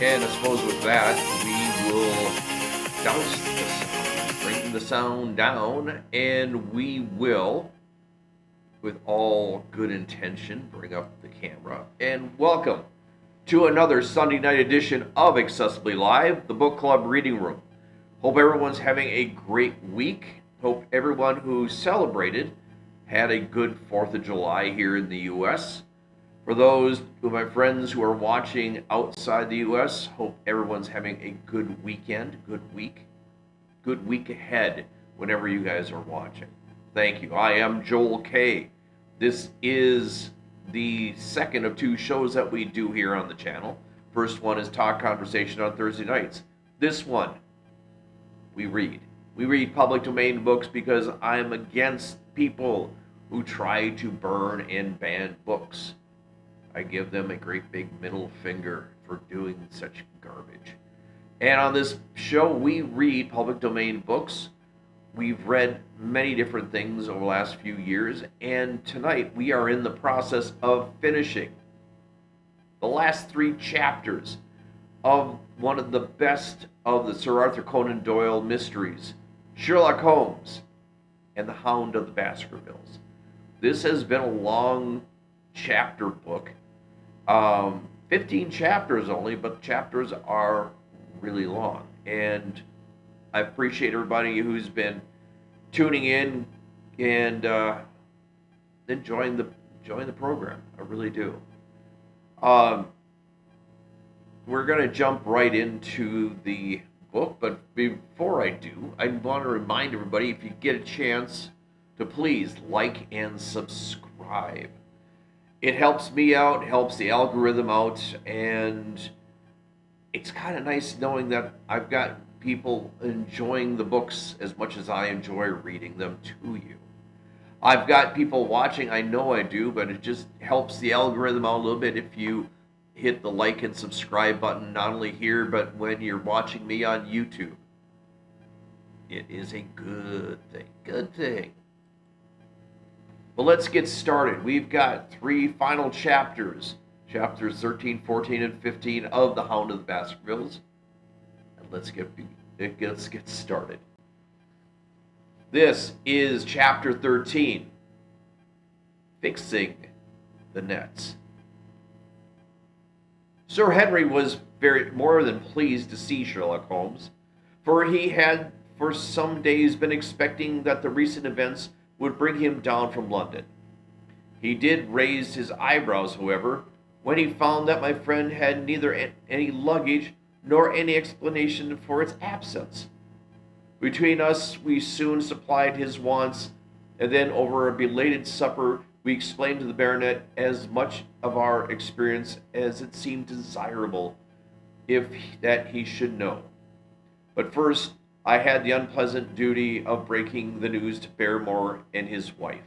And I suppose with that, we will douse the sound, bring the sound down, and we will, with all good intention, bring up the camera. And welcome to another Sunday night edition of Accessibly Live, the book club reading room. Hope everyone's having a great week. Hope everyone who celebrated had a good 4th of July here in the U.S. For those of my friends who are watching outside the U.S., hope everyone's having a good weekend, good week ahead whenever you guys are watching. Thank you. I am Joel K. This is the second of two shows that we do here on the channel. First one is Talk Conversation on Thursday nights. This one, we read. We read public domain books because I'm against people who try to burn and ban books. I give them a great big middle finger for doing such garbage. And on this show, we read public domain books. We've read many different things over the last few years, and tonight we are in the process of finishing the last 3 chapters of one of the best of the Sir Arthur Conan Doyle mysteries, Sherlock Holmes and the Hound of the Baskervilles. This has been a long chapter book. 15 chapters only, but chapters are really long. And I appreciate everybody who's been tuning in and enjoying the program. I really do. We're going to jump right into the book, but before I do, I want to remind everybody, if you get a chance, to please like and subscribe. It helps me out, helps the algorithm out, and it's kind of nice knowing that I've got people enjoying the books as much as I enjoy reading them to you. I've got people watching, I know I do, but it just helps the algorithm out a little bit if you hit the like and subscribe button, not only here, but when you're watching me on YouTube. It is a good thing. Well, let's get started. We've got 3 final chapters, chapters 13, 14, and 15 of The Hound of the Baskervilles. And let's get started. This is chapter 13, Fixing the Nets. Sir Henry was more than pleased to see Sherlock Holmes, for he had for some days been expecting that the recent events would bring him down from London. He did raise his eyebrows, however, when he found that my friend had neither any luggage nor any explanation for its absence. Between us, we soon supplied his wants, and then over a belated supper, we explained to the baronet as much of our experience as it seemed desirable that he should know. But first, I had the unpleasant duty of breaking the news to Barrymore and his wife.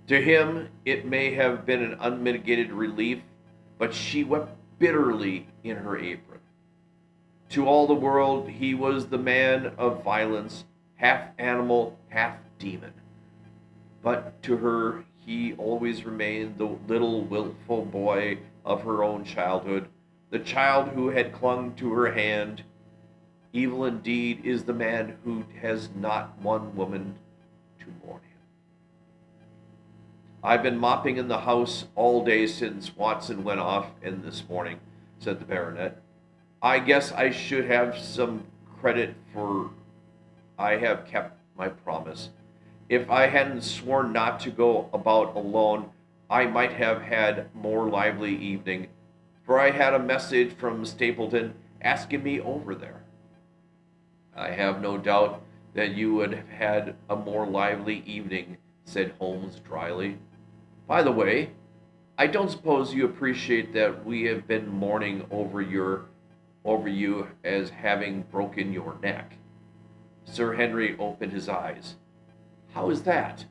To him, it may have been an unmitigated relief, but she wept bitterly in her apron. To all the world, he was the man of violence, half animal, half demon. But to her, he always remained the little wilful boy of her own childhood, the child who had clung to her hand. Evil indeed is the man who has not one woman to mourn him. I've been mopping in the house all day since Watson went off in this morning, said the baronet. I guess I should have some credit for I have kept my promise. If I hadn't sworn not to go about alone, I might have had a more lively evening, for I had a message from Stapleton asking me over there. I have no doubt that you would have had a more lively evening, said Holmes dryly. By the way, I don't suppose you appreciate that we have been mourning over you as having broken your neck. Sir Henry opened his eyes. How is that?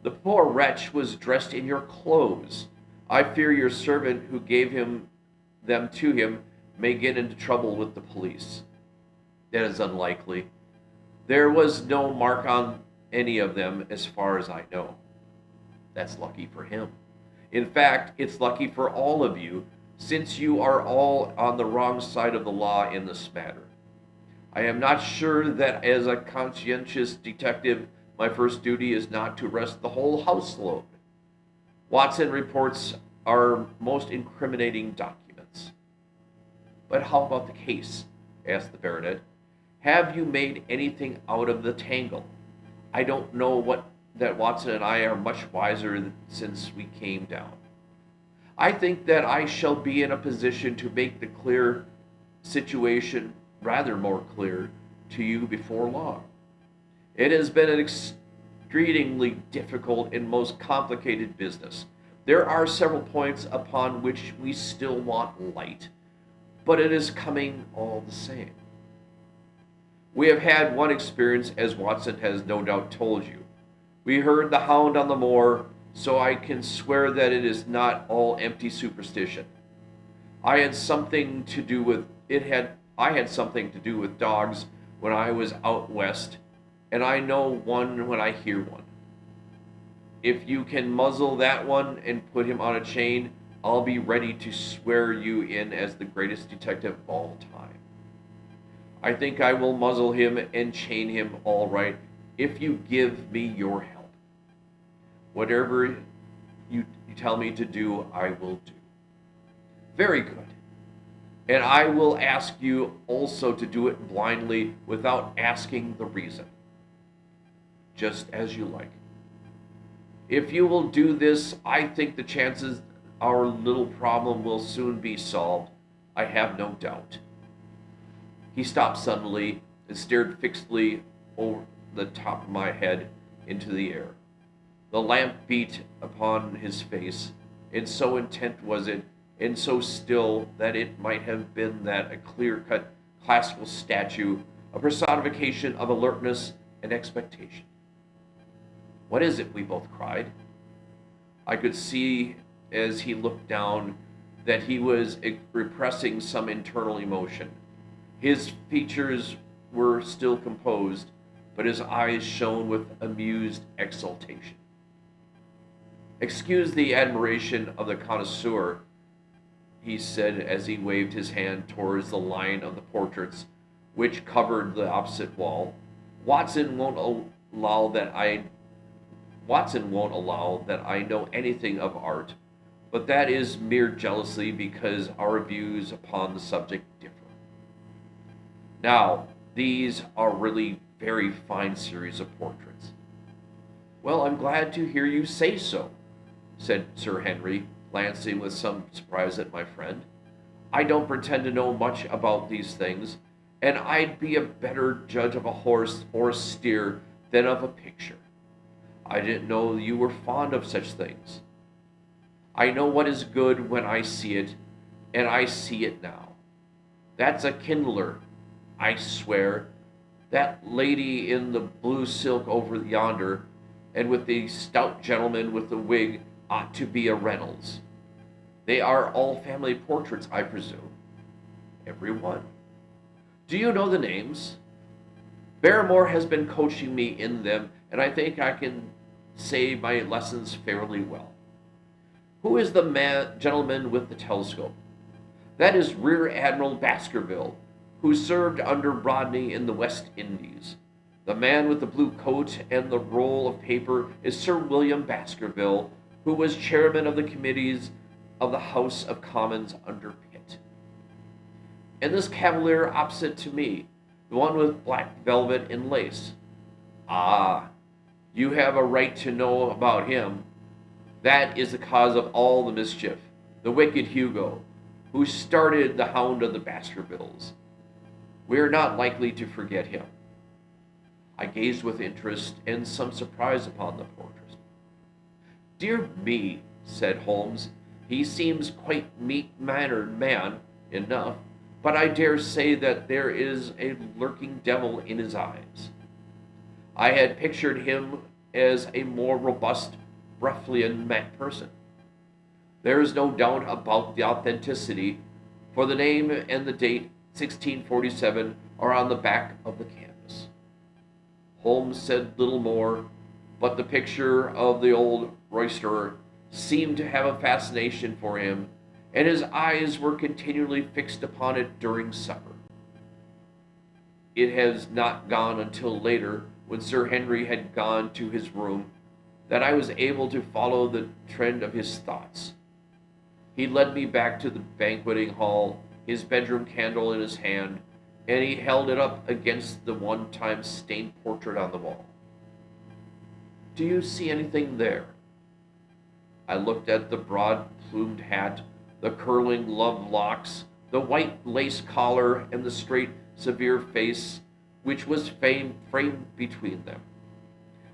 The poor wretch was dressed in your clothes. I fear your servant who gave them to him may get into trouble with the police. That is unlikely. There was no mark on any of them as far as I know. That's lucky for him. In fact, it's lucky for all of you, since you are all on the wrong side of the law in this matter. I am not sure that as a conscientious detective, my first duty is not to arrest the whole household. Watson reports our most incriminating documents. But how about the case? Asked the baronet. Have you made anything out of the tangle? I don't know what that Watson and I are much wiser since we came down. I think that I shall be in a position to make the clear situation rather more clear to you before long. It has been an exceedingly difficult and most complicated business. There are several points upon which we still want light, but it is coming all the same. We have had one experience, as Watson has no doubt told you. We heard the hound on the moor, so I can swear that it is not all empty superstition. I had something to do with dogs when I was out west, and I know one when I hear one. If you can muzzle that one and put him on a chain, I'll be ready to swear you in as the greatest detective of all time. I think I will muzzle him and chain him all right if you give me your help. Whatever you tell me to do, I will do. Very good. And I will ask you also to do it blindly without asking the reason. Just as you like. If you will do this, I think the chances our little problem will soon be solved. I have no doubt. He stopped suddenly and stared fixedly over the top of my head into the air. The lamp beat upon his face, and so intent was it, and so still, that it might have been that a clear-cut classical statue, a personification of alertness and expectation. What is it? We both cried. I could see as he looked down that he was repressing some internal emotion. His features were still composed, but his eyes shone with amused exultation. Excuse the admiration of the connoisseur, he said as he waved his hand towards the line of the portraits which covered the opposite wall. Watson won't allow that I know anything of art, but that is mere jealousy because our views upon the subject differ. Now, these are really very fine series of portraits. Well, I'm glad to hear you say so, said Sir Henry, glancing with some surprise at my friend. I don't pretend to know much about these things, and I'd be a better judge of a horse or a steer than of a picture. I didn't know you were fond of such things. I know what is good when I see it, and I see it now. That's a kindler, I swear. That lady in the blue silk over yonder, and with the stout gentleman with the wig, ought to be a Reynolds. They are all family portraits, I presume. Every one. Do you know the names? Barrymore has been coaching me in them, and I think I can say my lessons fairly well. Who is the gentleman with the telescope? That is Rear Admiral Baskerville, who served under Rodney in the West Indies. The man with the blue coat and the roll of paper is Sir William Baskerville, who was chairman of the committees of the House of Commons under Pitt. And this cavalier opposite to me, the one with black velvet and lace. Ah, you have a right to know about him. That is the cause of all the mischief, the wicked Hugo, who started the Hound of the Baskervilles. We are not likely to forget him. I gazed with interest and some surprise upon the portrait. Dear me, said Holmes, he seems quite meek-mannered man enough, but I dare say that there is a lurking devil in his eyes. I had pictured him as a more robust, ruffian person. There is no doubt about the authenticity, for the name and the date, 1647, are on the back of the canvas. Holmes said little more, but the picture of the old roisterer seemed to have a fascination for him, and his eyes were continually fixed upon it during supper. It has not gone until later, when Sir Henry had gone to his room, that I was able to follow the trend of his thoughts. He led me back to the banqueting hall, his bedroom candle in his hand, and he held it up against the one-time stained portrait on the wall. "Do you see anything there?" I looked at the broad-plumed hat, the curling love locks, the white lace collar, and the straight, severe face which was framed between them.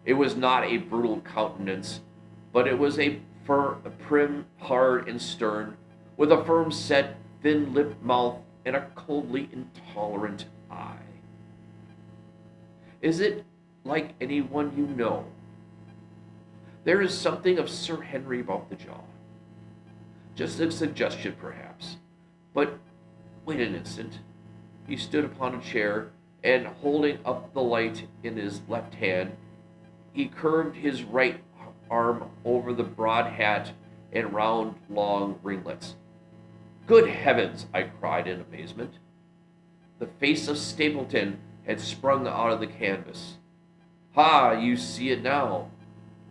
It was not a brutal countenance, but it was a prim, hard, and stern, with a firm set, thin-lipped mouth and a coldly intolerant eye. "Is it like anyone you know?" "There is something of Sir Henry about the jaw. Just a suggestion, perhaps. But wait an instant." He stood upon a chair, and holding up the light in his left hand, he curved his right arm over the broad hat and round, long ringlets. "Good heavens!" I cried in amazement. The face of Stapleton had sprung out of the canvas. "Ha, you see it now.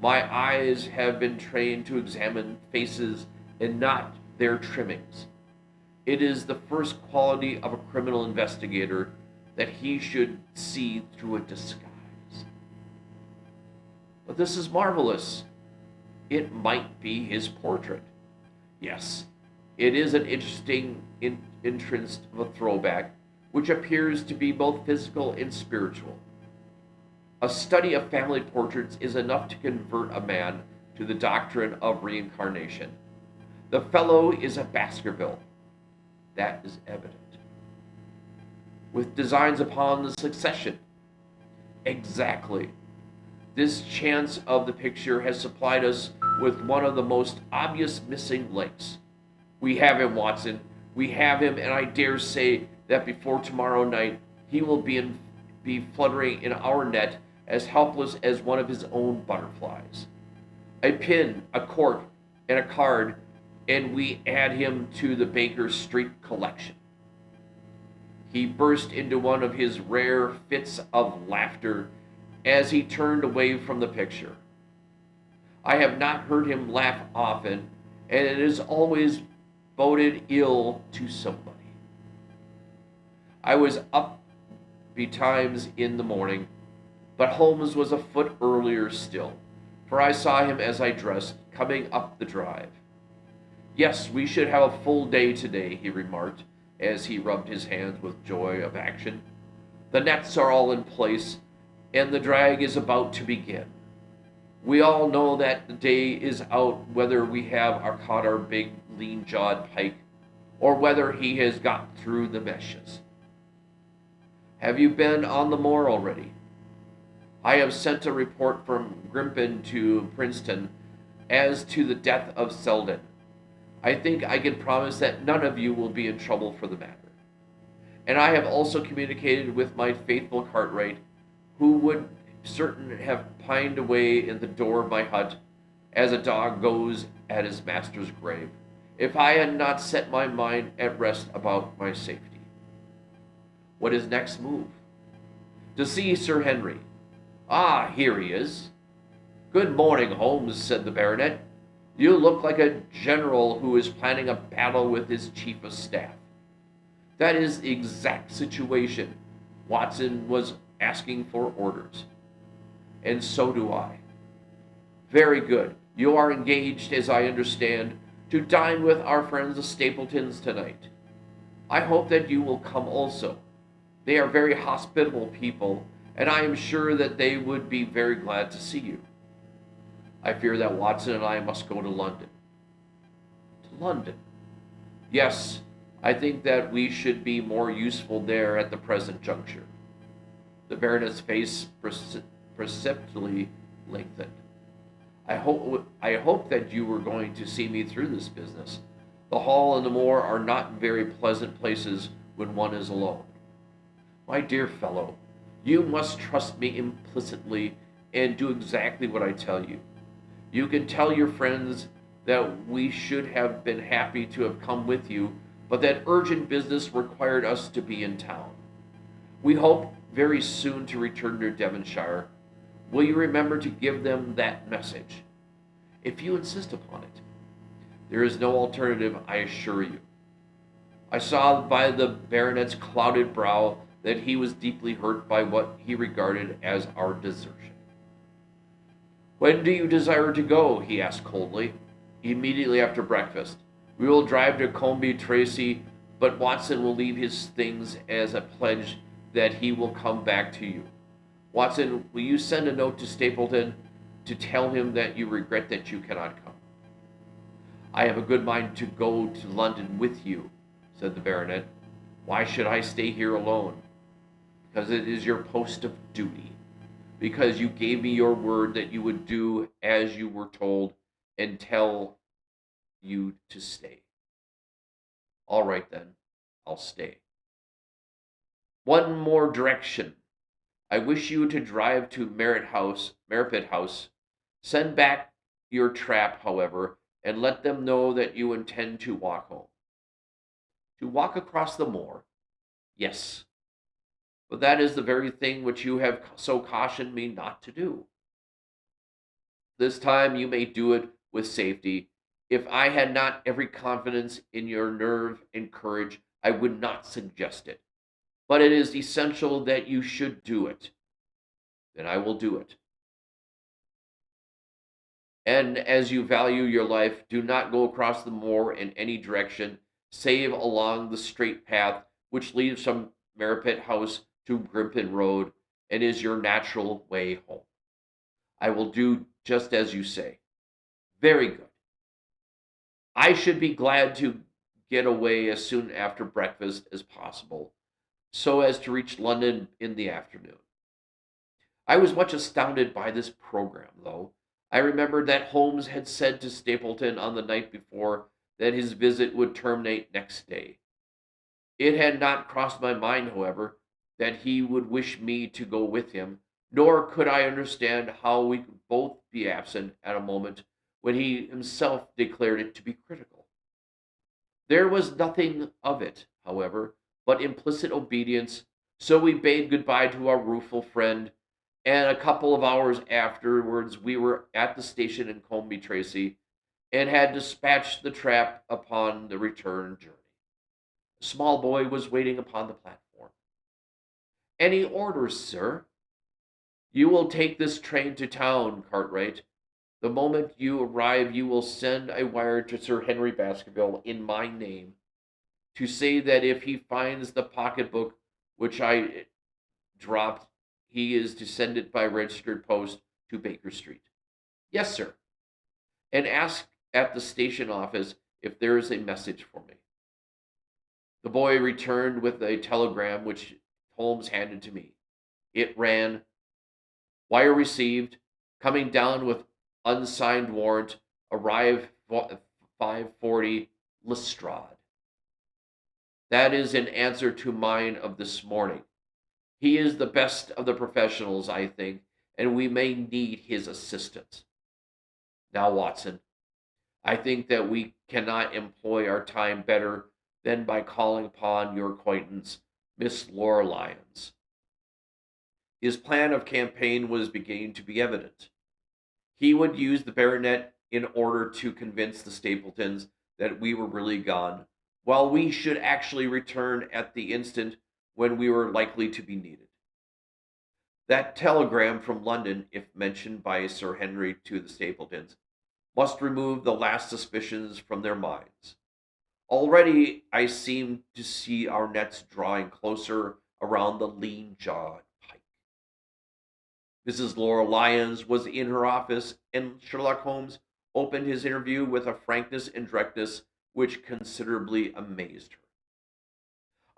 My eyes have been trained to examine faces and not their trimmings. It is the first quality of a criminal investigator that he should see through a disguise." "But this is marvelous. It might be his portrait." "Yes, it is an interesting entrance of a throwback, which appears to be both physical and spiritual. A study of family portraits is enough to convert a man to the doctrine of reincarnation. The fellow is a Baskerville. That is evident." "With designs upon the succession." "Exactly. This chance of the picture has supplied us with one of the most obvious missing links. We have him, Watson. We have him, and I dare say that before tomorrow night he will be fluttering in our net as helpless as one of his own butterflies. A pin, a cork, and a card, and we add him to the Baker Street collection." He burst into one of his rare fits of laughter as he turned away from the picture. I have not heard him laugh often, and it has always boded ill to somebody. I was up betimes in the morning, but Holmes was a foot earlier still, for I saw him as I dressed, coming up the drive. "Yes, we should have a full day today," he remarked, as he rubbed his hands with joy of action. "The nets are all in place, and the drag is about to begin. We all know that the day is out whether we have caught our big, lean-jawed pike, or whether he has got through the meshes. Have you been on the moor already?" "I have sent a report from Grimpen to Princeton as to the death of Selden. I think I can promise that none of you will be in trouble for the matter. And I have also communicated with my faithful Cartwright, who would certain have pined away in the door of my hut, as a dog goes at his master's grave, if I had not set my mind at rest about my safety." "What is next move?" "To see Sir Henry. Ah, here he is." "Good morning, Holmes," said the baronet. "You look like a general who is planning a battle with his chief of staff." "That is the exact situation. Watson was asking for orders." "And so do I." "Very good. You are engaged, as I understand, to dine with our friends the Stapletons tonight. I hope that you will come also. They are very hospitable people, and I am sure that they would be very glad to see you." "I fear that Watson and I must go to London." "To London?" "Yes, I think that we should be more useful there at the present juncture." The baronet's face perceptibly lengthened. I hope that you were going to see me through this business. The hall and the moor are not very pleasant places when one is alone." "My dear fellow, you must trust me implicitly and do exactly what I tell you. You can tell your friends that we should have been happy to have come with you, but that urgent business required us to be in town. We hope very soon to return to Devonshire. Will you remember to give them that message? If you insist upon it. There is no alternative, I assure you. I saw by the baronet's clouded brow that he was deeply hurt by what he regarded as our desertion. When do you desire to go? He asked coldly. Immediately after breakfast. We will drive to Combe Tracy, but Watson will leave his things as a pledge that he will come back to you. Watson, will you send a note to Stapleton to tell him that you regret that you cannot come? I have a good mind to go to London with you, said the baronet. Why should I stay here alone? Because it is your post of duty. Because you gave me your word that you would do as you were told and tell you to stay. All right then, I'll stay. One more direction. I wish you to drive to Merripit House. Send back your trap, however, and let them know that you intend to walk home. To walk across the moor? Yes. But that is the very thing which you have so cautioned me not to do. This time you may do it with safety. If I had not every confidence in your nerve and courage, I would not suggest it. But it is essential that you should do it. Then I will do it. And as you value your life, do not go across the moor in any direction, save along the straight path which leads from Merripit House to Grimpen Road and is your natural way home. I will do just as you say. Very good. I should be glad to get away as soon after breakfast as possible, so as to reach London in the afternoon. I was much astounded by this program, though. I remembered that Holmes had said to Stapleton on the night before that his visit would terminate next day. It had not crossed my mind, however, that he would wish me to go with him, nor could I understand how we could both be absent at a moment when he himself declared it to be critical. There was nothing of it, however, but implicit obedience, so we bade goodbye to our rueful friend, and a couple of hours afterwards we were at the station in Combe Tracy, and had dispatched the trap upon the return journey. A small boy was waiting upon the platform. Any orders, sir? You will take this train to town, Cartwright. The moment you arrive, you will send a wire to Sir Henry Baskerville in my name to say that if he finds the pocketbook which I dropped, he is to send it by registered post to Baker Street. Yes, sir. And ask at the station office if there is a message for me. The boy returned with a telegram which Holmes handed to me. It ran, wire received, coming down with unsigned warrant, arrive 5:40, Lestrade. That is in answer to mine of this morning. He is the best of the professionals, I think, and we may need his assistance. Now, Watson, I think that we cannot employ our time better than by calling upon your acquaintance, Miss Laura Lyons. His plan of campaign was beginning to be evident. He would use the baronet in order to convince the Stapletons that we were really gone, while we should actually return at the instant when we were likely to be needed. That telegram from London, if mentioned by Sir Henry to the Stapletons, must remove the last suspicions from their minds. Already I seem to see our nets drawing closer around the lean-jawed Pike. Mrs. Laura Lyons was in her office, and Sherlock Holmes opened his interview with a frankness and directness which considerably amazed her.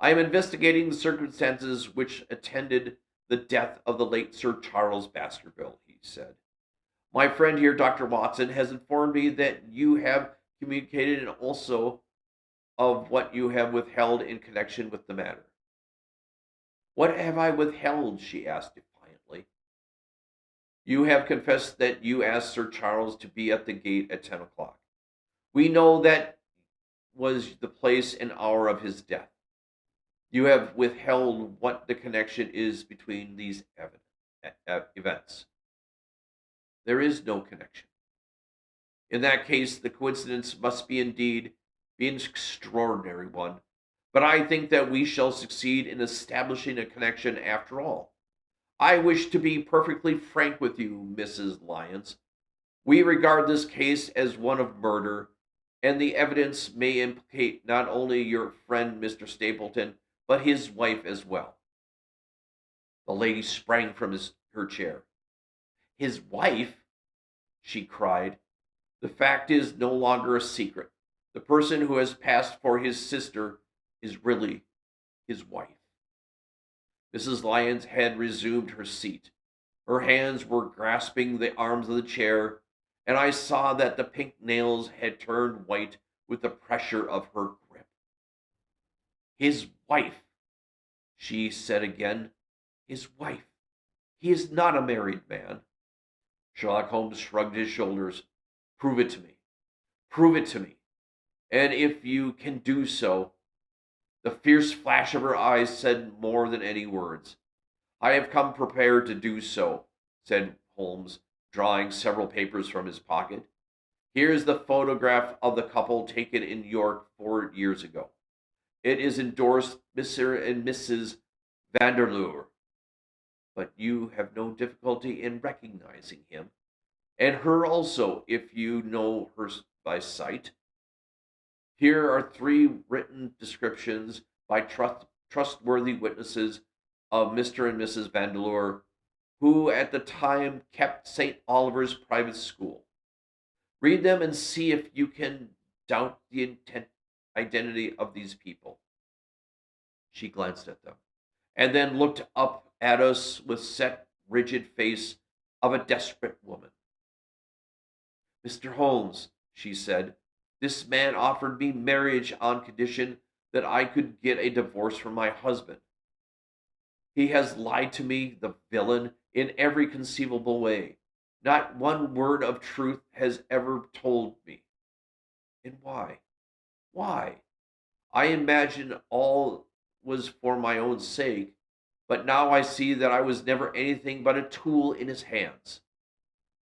I am investigating the circumstances which attended the death of the late Sir Charles Baskerville, he said. My friend here, Dr. Watson, has informed me that you have communicated and also of what you have withheld in connection with the matter. What have I withheld? She asked defiantly. You have confessed that you asked Sir Charles to be at the gate at 10 o'clock. We know that was the place and hour of his death. You have withheld what the connection is between these events. There is no connection. In that case, the coincidence must be indeed be an extraordinary one. But I think that we shall succeed in establishing a connection after all. I wish to be perfectly frank with you, Mrs. Lyons. We regard this case as one of murder, and the evidence may implicate not only your friend, Mr. Stapleton, but his wife as well. The lady sprang from her chair. His wife? She cried. The fact is no longer a secret. The person who has passed for his sister is really his wife. Mrs. Lyons had resumed her seat. Her hands were grasping the arms of the chair, and I saw that the pink nails had turned white with the pressure of her grip. His wife, she said again. His wife. He is not a married man. Sherlock Holmes shrugged his shoulders. Prove it to me. Prove it to me. And if you can do so, the fierce flash of her eyes said more than any words. I have come prepared to do so, said Holmes, drawing several papers from his pocket. Here's the photograph of the couple taken in York 4 years ago. It is endorsed Mr. and Mrs. Vanderleur. But you have no difficulty in recognizing him, and her also, if you know her by sight. Here are 3 written descriptions by trustworthy witnesses of Mr. and Mrs. Vandeleur, who at the time kept St. Oliver's private school. Read them and see if you can doubt the identity of these people. She glanced at them, and then looked up at us with set, rigid face of a desperate woman. Mr. Holmes, she said, this man offered me marriage on condition that I could get a divorce from my husband. He has lied to me, the villain, in every conceivable way. Not one word of truth has ever told me. And why? Why? I imagined all was for my own sake, but now I see that I was never anything but a tool in his hands.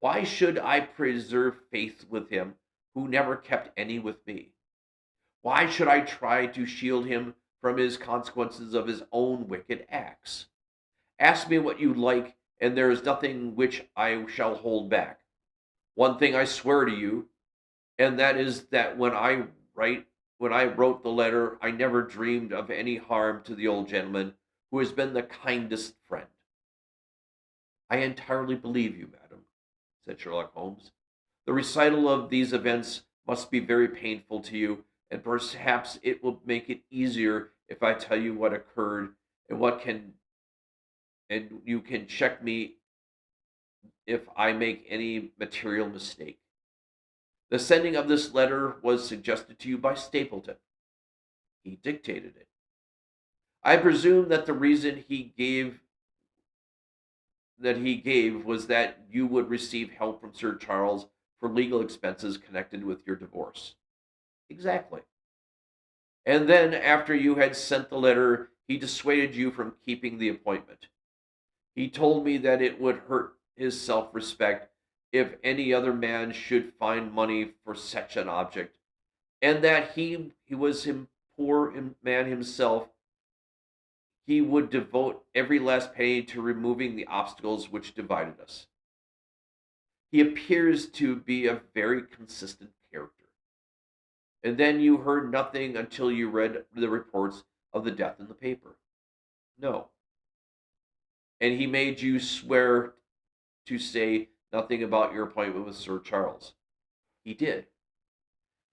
Why should I preserve faith with him who never kept any with me? Why should I try to shield him from his consequences of his own wicked acts? Ask me what you like, and there is nothing which I shall hold back. One thing I swear to you, and that is that when I wrote the letter, I never dreamed of any harm to the old gentleman who has been the kindest friend. I entirely believe you, madam, said Sherlock Holmes. The recital of these events must be very painful to you, and perhaps it will make it easier if I tell you what occurred and you can check me if I make any material mistake. The sending of this letter was suggested to you by Stapleton. He dictated it. I presume that the reason he gave was that you would receive help from Sir Charles for legal expenses connected with your divorce. Exactly. And then, after you had sent the letter, he dissuaded you from keeping the appointment. He told me that it would hurt his self-respect if any other man should find money for such an object, and that he was a poor man himself. He would devote every last penny to removing the obstacles which divided us. He appears to be a very consistent character. And then you heard nothing until you read the reports of the death in the paper. No. And he made you swear to say nothing about your appointment with Sir Charles. He did.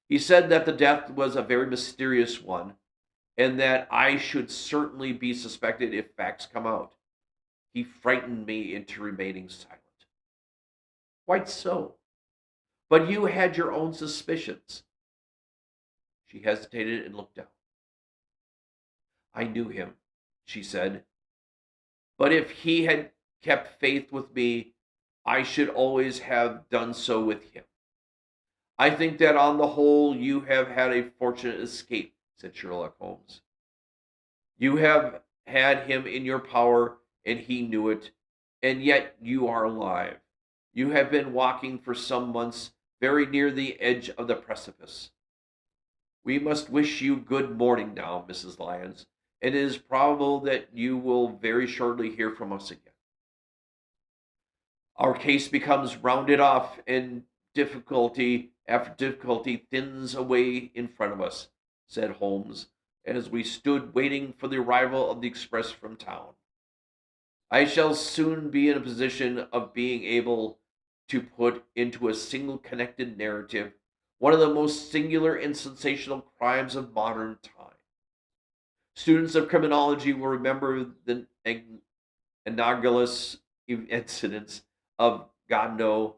He said that the death was a very mysterious one, and that I should certainly be suspected if facts come out. He frightened me into remaining silent. Quite so. But you had your own suspicions. She hesitated and looked down. I knew him, she said. But if he had kept faith with me, I should always have done so with him. I think that on the whole you have had a fortunate escape, said Sherlock Holmes. You have had him in your power, and he knew it, and yet you are alive. You have been walking for some months very near the edge of the precipice. We must wish you good morning now, Mrs. Lyons, and it is probable that you will very shortly hear from us again. Our case becomes rounded off, and difficulty after difficulty thins away in front of us, said Holmes, as we stood waiting for the arrival of the express from town. I shall soon be in a position of being able to put into a single connected narrative one of the most singular and sensational crimes of modern time. Students of criminology will remember the analogous incidents of Godno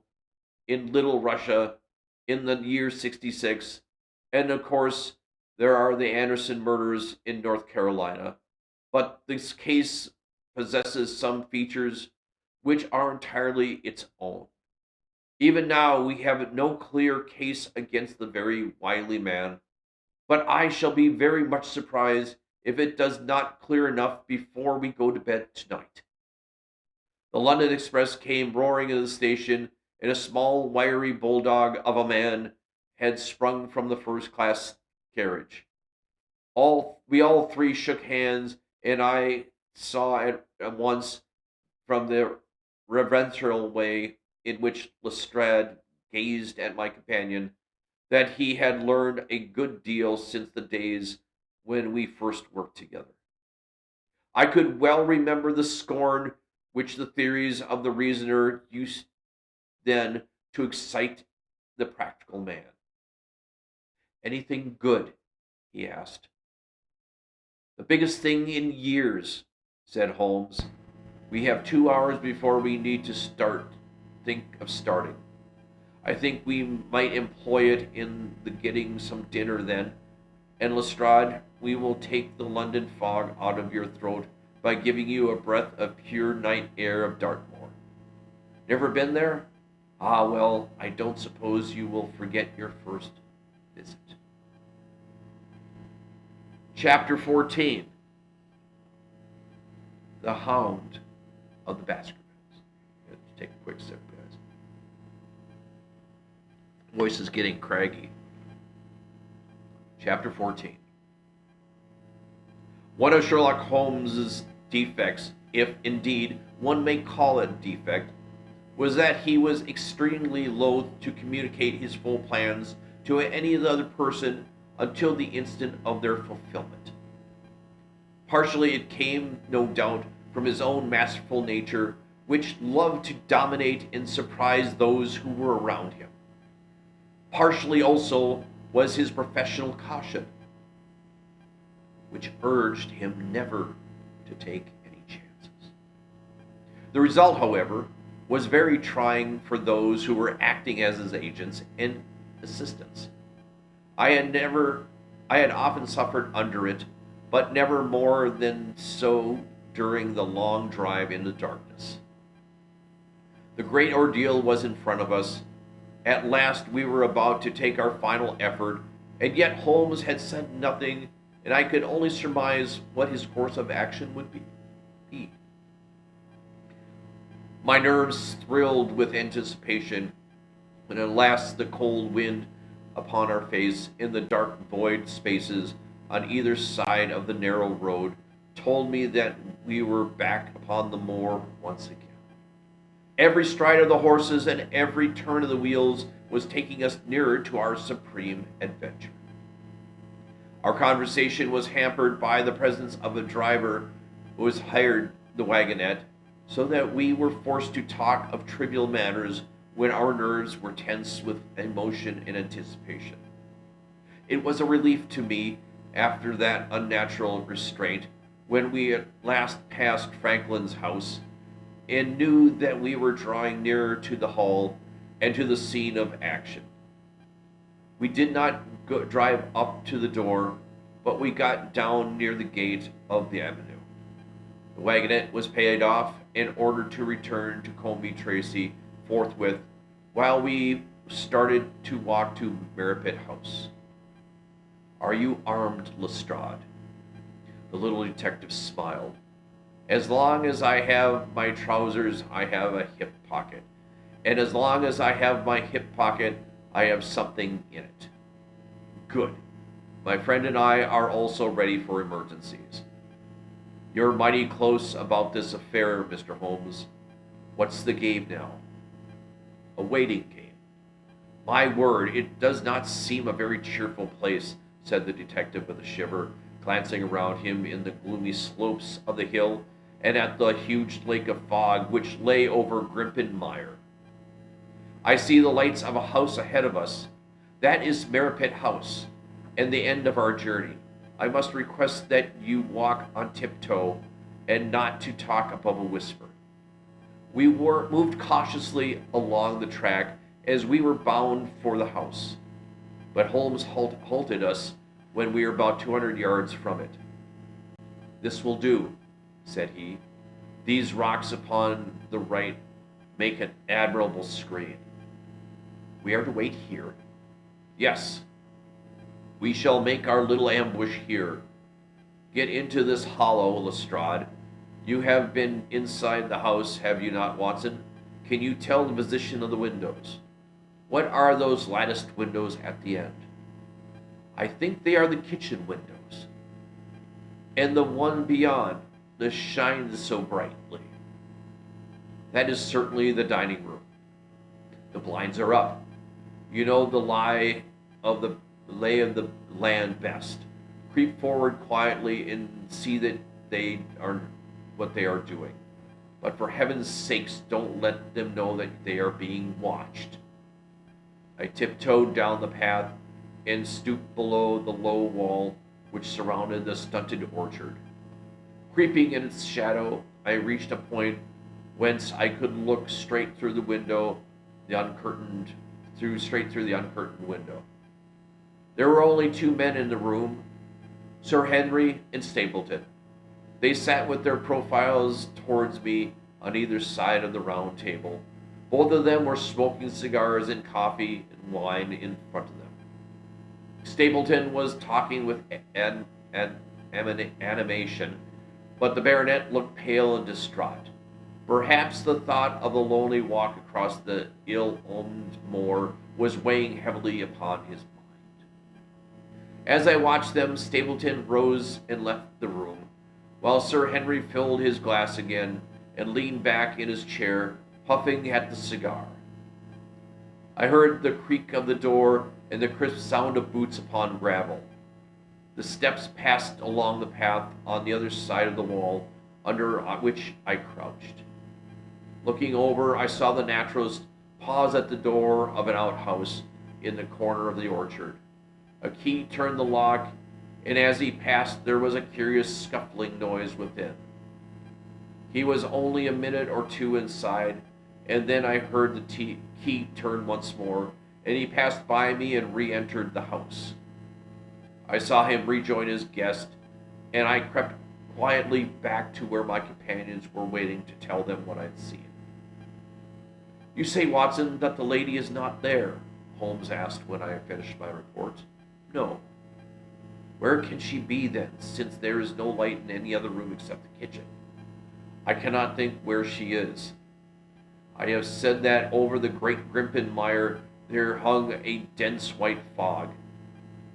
in Little Russia in the year 66, and of course, there are the Anderson murders in North Carolina. But this case possesses some features which are entirely its own. Even now, we have no clear case against the very wily man, but I shall be very much surprised if it does not clear enough before we go to bed tonight. The London Express came roaring into the station, and a small, wiry bulldog of a man had sprung from the first class carriage. We all three shook hands, and I saw at once from the reverential way in which Lestrade gazed at my companion that he had learned a good deal since the days when we first worked together. I could well remember the scorn which the theories of the reasoner used then to excite the practical man. Anything good? He asked. The biggest thing in years, said Holmes. We have 2 hours before we need to think of starting. I think we might employ it in the getting some dinner then. And Lestrade, we will take the London fog out of your throat by giving you a breath of pure night air of Dartmoor. Never been there? Ah, well, I don't suppose you will forget your first visit. Chapter 14. The Hound of the Baskervilles. Let's take a quick sip, guys. Voice is getting craggy. Chapter 14. One of Sherlock Holmes's defects, if indeed one may call it a defect, was that he was extremely loath to communicate his full plans to any other person until the instant of their fulfillment. Partially it came, no doubt, from his own masterful nature, which loved to dominate and surprise those who were around him. Partially also was his professional caution, which urged him never to take any chances. The result, however, was very trying for those who were acting as his agents and assistants. I had often suffered under it, but never more than so during the long drive in the darkness. The great ordeal was in front of us. At last we were about to take our final effort, and yet Holmes had said nothing, and I could only surmise what his course of action would be. My nerves thrilled with anticipation when at last the cold wind upon our face in the dark void spaces on either side of the narrow road told me that we were back upon the moor once again. Every stride of the horses and every turn of the wheels was taking us nearer to our supreme adventure. Our conversation was hampered by the presence of a driver who was hired the wagonette, so that we were forced to talk of trivial matters when our nerves were tense with emotion and anticipation. It was a relief to me, after that unnatural restraint, when we at last passed Franklin's house and knew that we were drawing nearer to the hall and to the scene of action. We did not drive up to the door, but we got down near the gate of the avenue. The wagonette was paid off and ordered to return to Combe Tracy forthwith, while we started to walk to Merripit House. Are you armed, Lestrade? The little detective smiled. As long as I have my trousers, I have a hip pocket. And as long as I have my hip pocket, I have something in it. Good. My friend and I are also ready for emergencies. You're mighty close about this affair, Mr. Holmes. What's the game now? A waiting game. My word, it does not seem a very cheerful place, said the detective with a shiver, glancing around him in the gloomy slopes of the hill and at the huge lake of fog which lay over Grimpen Mire. I see the lights of a house ahead of us. That is Merripit House, and the end of our journey. I must request that you walk on tiptoe and not to talk above a whisper. We moved cautiously along the track as we were bound for the house, but Holmes halted us when we were about 200 yards from it. This will do, said he. These rocks upon the right make an admirable screen. We are to wait here? Yes. We shall make our little ambush here. Get into this hollow, Lestrade. You have been inside the house, have you not, Watson? Can you tell the position of the windows? What are those latticed windows at the end? I think they are the kitchen windows. And the one beyond, that shines so brightly. That is certainly the dining room. The blinds are up. You know the lay of the land best. Creep forward quietly and see that they are what they are doing. But for heaven's sakes, don't let them know that they are being watched. I tiptoed down the path and stooped below the low wall which surrounded the stunted orchard. Creeping in its shadow, I reached a point whence I could look straight through the window, straight through the uncurtained window. There were only two men in the room, Sir Henry and Stapleton. They sat with their profiles towards me on either side of the round table. Both of them were smoking cigars and coffee and wine in front of them. Stapleton was talking with animation, but the baronet looked pale and distraught. Perhaps the thought of the lonely walk across the ill-omened moor was weighing heavily upon his mind. As I watched them, Stapleton rose and left the room, while Sir Henry filled his glass again and leaned back in his chair, puffing at the cigar. I heard the creak of the door and the crisp sound of boots upon gravel. The steps passed along the path on the other side of the wall, under which I crouched. Looking over, I saw the naturalist pause at the door of an outhouse in the corner of the orchard. A key turned the lock, and as he passed, there was a curious scuffling noise within. He was only a minute or two inside, and then I heard the key turn once more, and he passed by me and re-entered the house. I saw him rejoin his guest, and I crept quietly back to where my companions were waiting to tell them what I'd seen. You say, Watson, that the lady is not there? Holmes asked when I had finished my report. No. Where can she be then, since there is no light in any other room except the kitchen? I cannot think where she is. I have said that over the great Grimpen Mire there hung a dense white fog.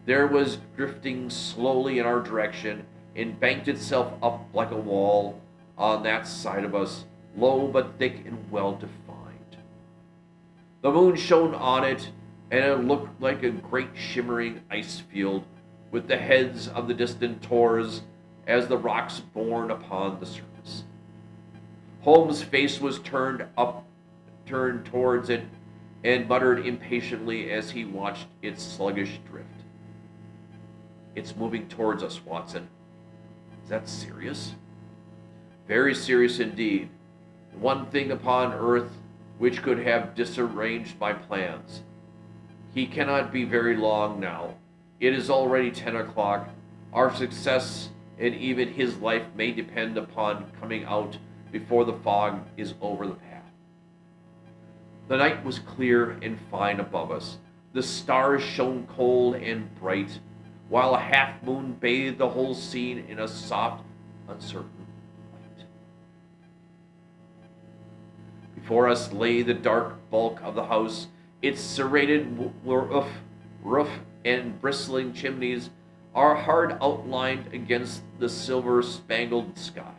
There was drifting slowly in our direction and banked itself up like a wall on that side of us, low but thick and well defined. The moon shone on it, and it looked like a great shimmering ice field with the heads of the distant tors as the rocks borne upon the surface. Holmes' face was turned towards it, and muttered impatiently as he watched its sluggish drift. It's moving towards us, Watson. Is that serious? Very serious indeed. The one thing upon earth which could have disarranged my plans. He cannot be very long now. It is already 10 o'clock. Our success and even his life may depend upon coming out before the fog is over the path. The night was clear and fine above us. The stars shone cold and bright, while a half moon bathed the whole scene in a soft, uncertain light. Before us lay the dark bulk of the house, its serrated roof and bristling chimneys are hard outlined against the silver spangled sky.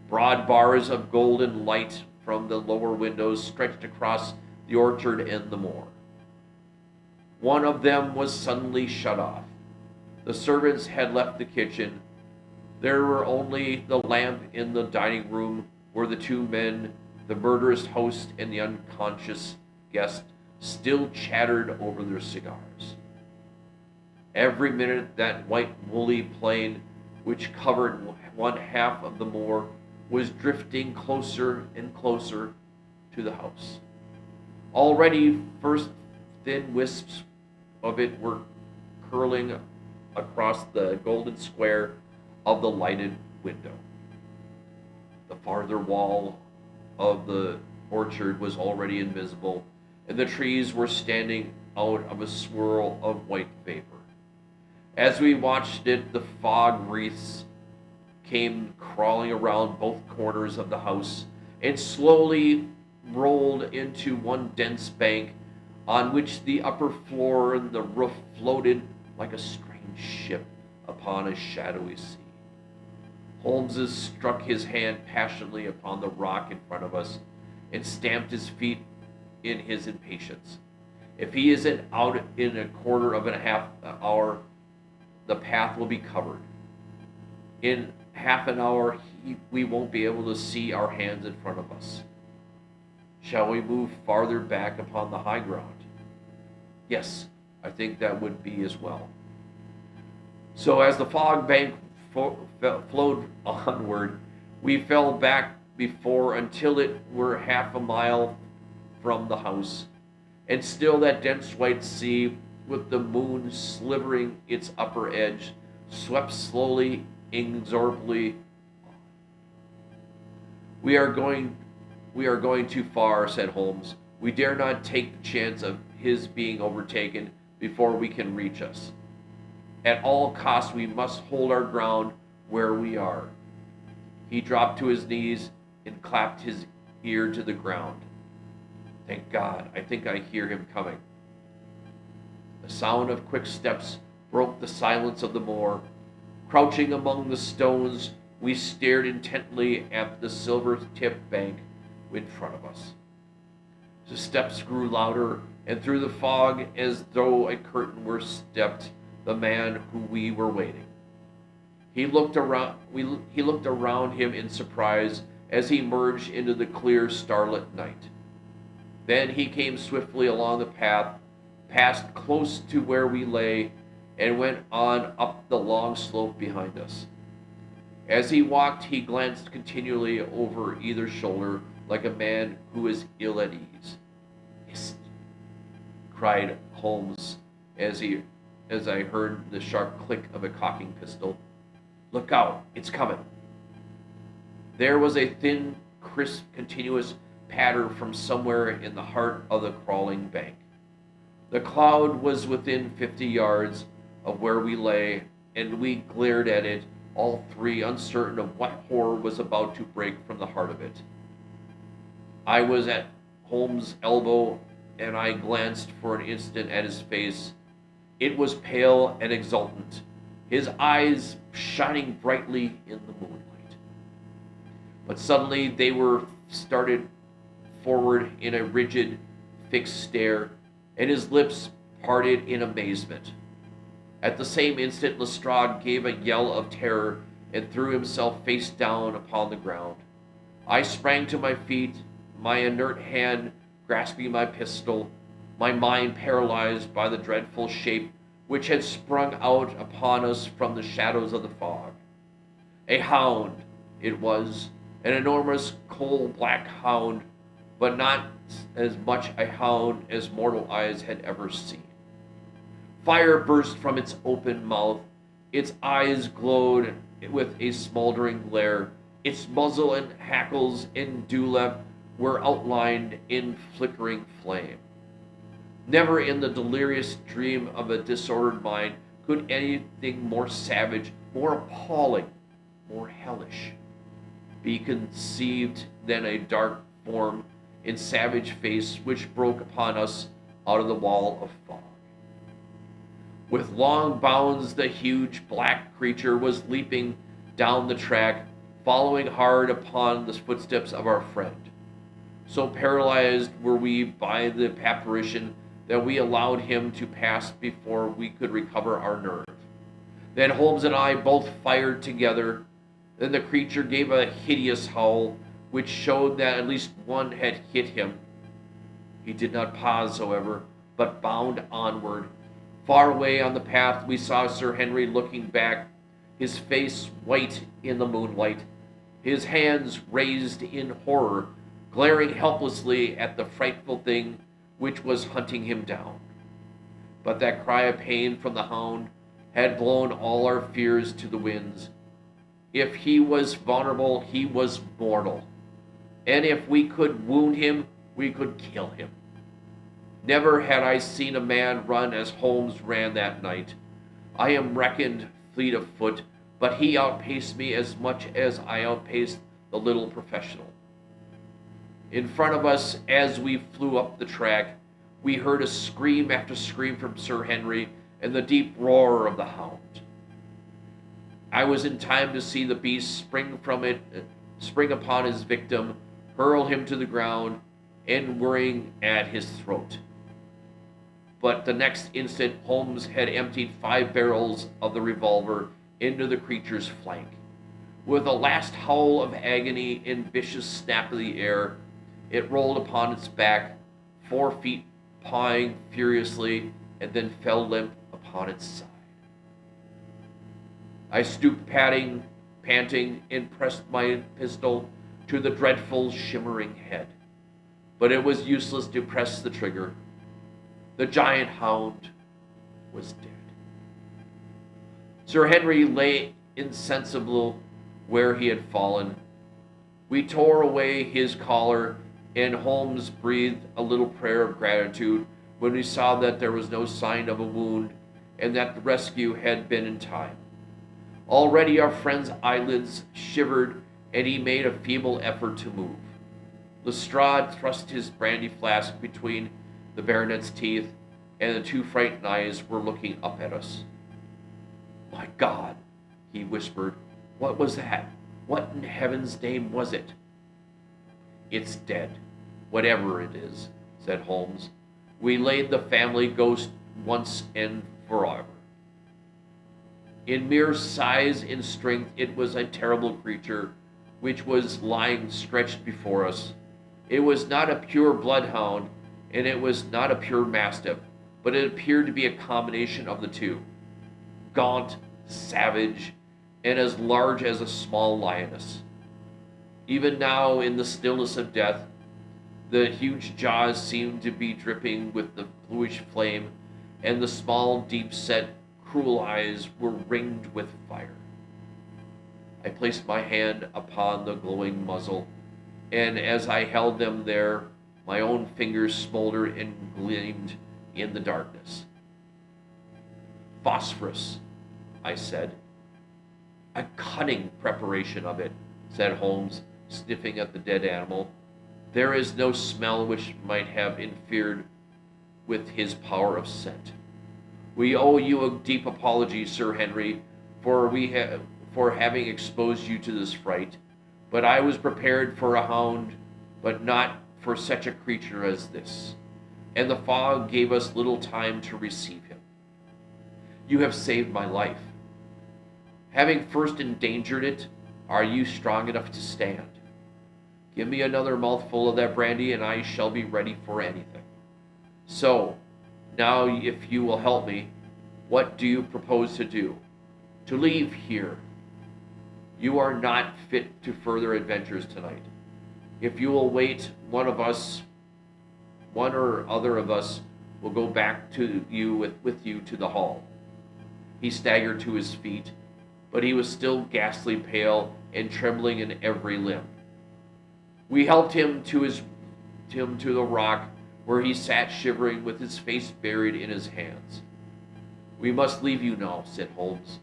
Broad bars of golden light from the lower windows stretched across the orchard and the moor. One of them was suddenly shut off. The servants had left the kitchen. There were only the lamp in the dining room where the two men, the murderous host and the unconscious guest, still chattered over their cigars. Every minute that white woolly plain, which covered one half of the moor, was drifting closer and closer to the house. Already, first thin wisps of it were curling across the golden square of the lighted window. The farther wall of the orchard was already invisible, and the trees were standing out of a swirl of white vapor. As we watched it, the fog wreaths came crawling around both corners of the house and slowly rolled into one dense bank on which the upper floor and the roof floated like a strange ship upon a shadowy sea. Holmes struck his hand passionately upon the rock in front of us and stamped his feet in his impatience. If he isn't out in a quarter of a half hour, the path will be covered. In half an hour, we won't be able to see our hands in front of us. Shall we move farther back upon the high ground? Yes, I think that would be as well. So as the fog bank flowed onward, we fell back before until it were half a mile from the house, and still that dense white sea, with the moon slivering its upper edge, swept slowly, inexorably on. We are going too far," said Holmes. "We dare not take the chance of his being overtaken before we can reach us. At all costs, we must hold our ground where we are." He dropped to his knees and clapped his ear to the ground. "Thank God, I think I hear him coming." The sound of quick steps broke the silence of the moor. Crouching among the stones, we stared intently at the silver-tipped bank in front of us. The steps grew louder, and through the fog, as though a curtain were stepped the man who we were waiting. He looked around him in surprise as he merged into the clear starlit night. Then he came swiftly along the path, passed close to where we lay, and went on up the long slope behind us. As he walked, he glanced continually over either shoulder like a man who is ill at ease. "Hist!" cried Holmes as I heard the sharp click of a cocking pistol. "Look out, it's coming." There was a thin, crisp, continuous patter from somewhere in the heart of the crawling bank. The cloud was within 50 yards of where we lay, and we glared at it, all three uncertain of what horror was about to break from the heart of it. I was at Holmes' elbow, and I glanced for an instant at his face. It was pale and exultant, his eyes shining brightly in the moonlight. But suddenly they were started forward in a rigid, fixed stare, and his lips parted in amazement. At the same instant, Lestrade gave a yell of terror and threw himself face down upon the ground. I sprang to my feet, my inert hand grasping my pistol, my mind paralyzed by the dreadful shape which had sprung out upon us from the shadows of the fog. A hound, it was, an enormous coal-black hound, but not as much a hound as mortal eyes had ever seen. Fire burst from its open mouth, its eyes glowed with a smoldering glare, its muzzle and hackles and dewlap were outlined in flickering flame. Never in the delirious dream of a disordered mind could anything more savage, more appalling, more hellish be conceived than a dark form in savage face which broke upon us out of the wall of fog. With long bounds, the huge black creature was leaping down the track, following hard upon the footsteps of our friend. So paralyzed were we by the apparition that we allowed him to pass before we could recover our nerve. Then Holmes and I both fired together. Then the creature gave a hideous howl, which showed that at least one had hit him. He did not pause, however, but bounded onward. Far away on the path, we saw Sir Henry looking back, his face white in the moonlight, his hands raised in horror, glaring helplessly at the frightful thing which was hunting him down. But that cry of pain from the hound had blown all our fears to the winds. If he was vulnerable, he was mortal. And if we could wound him, we could kill him. Never had I seen a man run as Holmes ran that night. I am reckoned fleet of foot, but he outpaced me as much as I outpaced the little professional. In front of us, as we flew up the track, we heard a scream after scream from Sir Henry and the deep roar of the hound. I was in time to see the beast spring upon his victim, hurl him to the ground, and worrying at his throat. But the next instant, Holmes had emptied 5 barrels of the revolver into the creature's flank. With a last howl of agony and vicious snap of the air, it rolled upon its back, 4 feet pawing furiously, and then fell limp upon its side. I stooped panting, and pressed my pistol to the dreadful shimmering head. But it was useless to press the trigger. The giant hound was dead. Sir Henry lay insensible where he had fallen. We tore away his collar, and Holmes breathed a little prayer of gratitude when we saw that there was no sign of a wound and that the rescue had been in time. Already our friend's eyelids shivered, and he made a feeble effort to move. Lestrade thrust his brandy flask between the baronet's teeth, and the 2 frightened eyes were looking up at us. "My God," he whispered, "what was that? What in heaven's name was it?" "It's dead, whatever it is," said Holmes. "We laid the family ghost once and forever." In mere size and strength, it was a terrible creature which was lying stretched before us. It was not a pure bloodhound, and it was not a pure mastiff, but it appeared to be a combination of the two. Gaunt, savage, and as large as a small lioness. Even now, in the stillness of death, the huge jaws seemed to be dripping with the bluish flame, and the small, deep-set, cruel eyes were ringed with fire. I placed my hand upon the glowing muzzle, and as I held them there, my own fingers smoldered and gleamed in the darkness. "Phosphorus," I said. "A cunning preparation of it," said Holmes, sniffing at the dead animal. "There is no smell which might have interfered with his power of scent. We owe you a deep apology, Sir Henry, for having exposed you to this fright. But I was prepared for a hound, but not for such a creature as this, and the fog gave us little time to receive him. You have saved my life. Having first endangered it, are you strong enough to stand? Give me another mouthful of that brandy, and I shall be ready for anything. So, now if you will help me, what do you propose to do? To leave here. You are not fit to further adventures tonight. If you will wait, one or other of us will go back to you with you to the hall." He staggered to his feet, but he was still ghastly pale and trembling in every limb. We helped him to his him to the rock where he sat shivering with his face buried in his hands. "We must leave you now," said Holmes.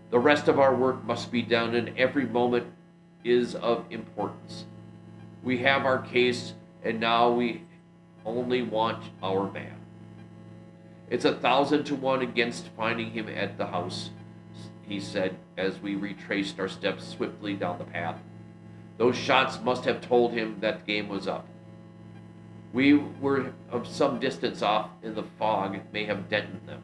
"The rest of our work must be done, and every moment is of importance. We have our case, and now we only want our man. It's 1,000 to 1 against finding him at the house," he said as we retraced our steps swiftly down the path. "Those shots must have told him that the game was up. We were of some distance off, and the fog may have deadened them.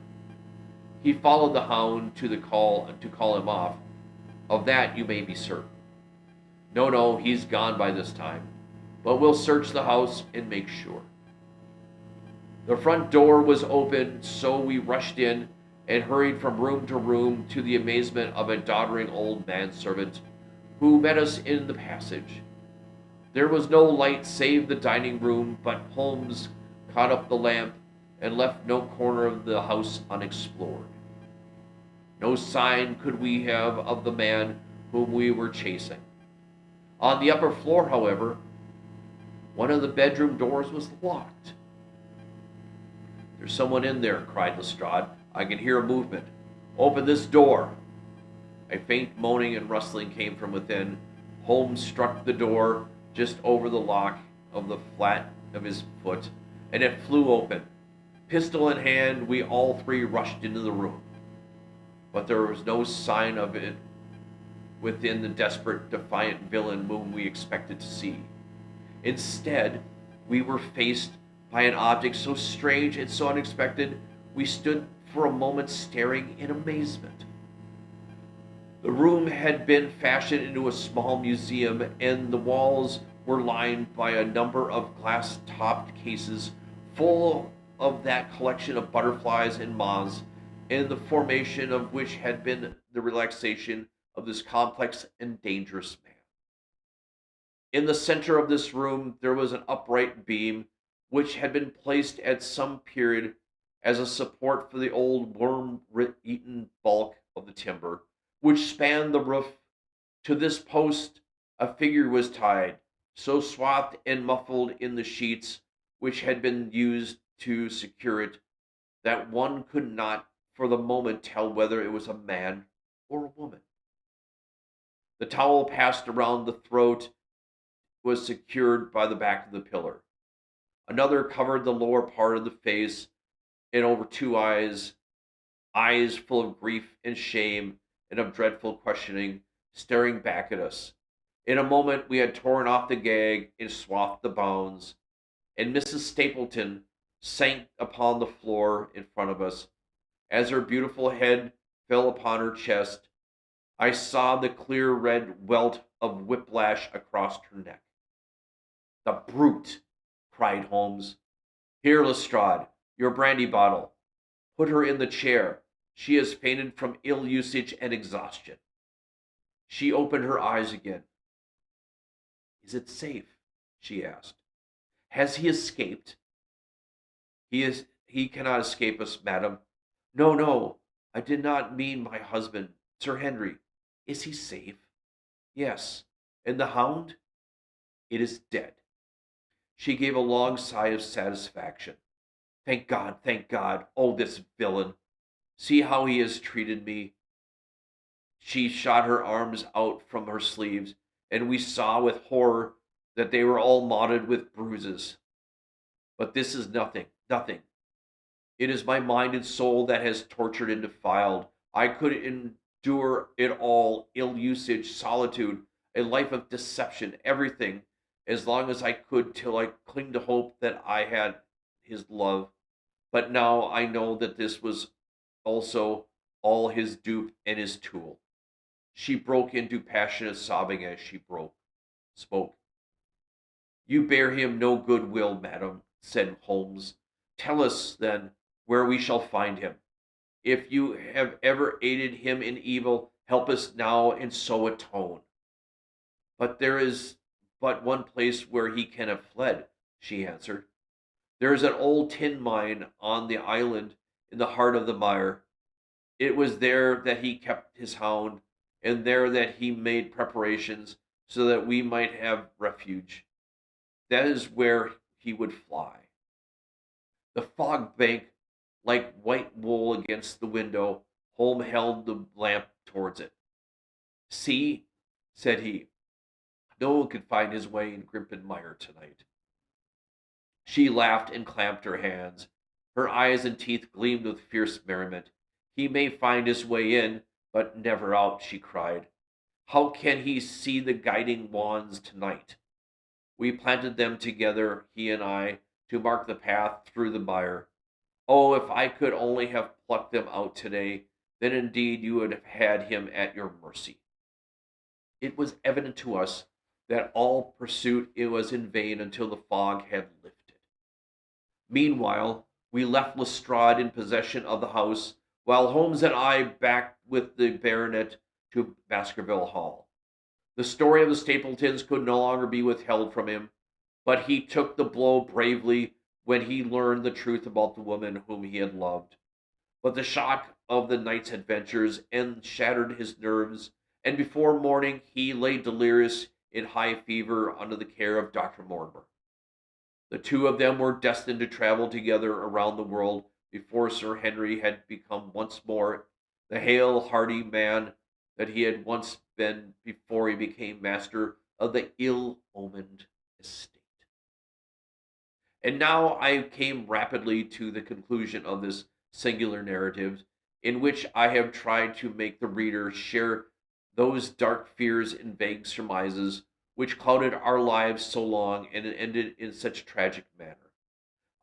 He followed the Hound to call him off. Of that you may be certain. No, he's gone by this time. But we'll search the house and make sure." The front door was open, so we rushed in and hurried from room to room to the amazement of a doddering old manservant who met us in the passage. There was no light save the dining room, but Holmes caught up the lamp and left no corner of the house unexplored. No sign could we have of the man whom we were chasing. On the upper floor, however, one of the bedroom doors was locked. "There's someone in there," cried Lestrade. "I can hear a movement. Open this door." A faint moaning and rustling came from within. Holmes struck the door just over the lock of the flat of his foot, and it flew open. Pistol in hand, we all three rushed into the room. But there was no sign of it within the desperate, defiant villain whom we expected to see. Instead, we were faced by an object so strange and so unexpected, we stood for a moment staring in amazement. The room had been fashioned into a small museum, and the walls were lined by a number of glass-topped cases full of that collection of butterflies and moths, and the formation of which had been the relaxation of this complex and dangerous man. In the center of this room there was an upright beam, which had been placed at some period as a support for the old worm-eaten bulk of the timber, which spanned the roof. To this post a figure was tied, so swathed and muffled in the sheets which had been used to secure it, that one could not for the moment tell whether it was a man or a woman. The towel passed around the throat was secured by the back of the pillar. Another covered the lower part of the face, and over two eyes, eyes full of grief and shame and of dreadful questioning, staring back at us. In a moment we had torn off the gag and swathed the bounds, and Mrs. Stapleton sank upon the floor in front of us. As her beautiful head fell upon her chest, I saw the clear red welt of whiplash across her neck. "The brute!" cried Holmes. "Here, Lestrade, your brandy bottle. Put her in the chair. She has fainted from ill usage and exhaustion." She opened her eyes again. "Is it safe?" she asked. "Has he escaped?" He cannot escape us, madam." No, I did not mean my husband, Sir Henry. Is he safe?" "Yes." "And the Hound?" "It is dead." She gave a long sigh of satisfaction. Thank God, thank God. Oh, this villain. See how he has treated me." She shot her arms out from her sleeves, and we saw with horror that they were all mottled with bruises. "But this is nothing. It is my mind and soul that has tortured and defiled. I could endure it all, ill usage, solitude, a life of deception, everything, as long as I could, till I cling to hope that I had his love. But now I know that this was also all his dupe and his tool." She broke into passionate sobbing as she spoke. "You bear him no good will, madam," said Holmes. "Tell us, then, where we shall find him. If you have ever aided him in evil, help us now and so atone." "But there is but one place where he can have fled," she answered. "There is an old tin mine on the island in the heart of the mire. It was there that he kept his hound, and there that he made preparations so that we might have refuge. That is where he would fly. The fog bank like white wool against the window. Holmes held the lamp towards it. See, said he, no one could find his way in Grimpen Mire tonight. She laughed and clapped her hands. Her eyes and teeth gleamed with fierce merriment. He may find his way in, but never out, she cried. How can he see the guiding wands tonight? We planted them together, he and I, to mark the path through the mire. Oh, if I could only have plucked them out today, then indeed you would have had him at your mercy. It was evident to us that all pursuit it was in vain until the fog had lifted. Meanwhile, we left Lestrade in possession of the house, while Holmes and I backed with the baronet to Baskerville Hall. The story of the Stapletons could no longer be withheld from him, but he took the blow bravely when he learned the truth about the woman whom he had loved. But the shock of the night's adventures shattered his nerves, and before morning he lay delirious in high fever under the care of Dr. Mortimer. The two of them were destined to travel together around the world before Sir Henry had become once more the hale, hearty man that he had once been before he became master of the ill-omened estate. And now I came rapidly to the conclusion of this singular narrative, in which I have tried to make the reader share those dark fears and vague surmises which clouded our lives so long and ended in such a tragic manner.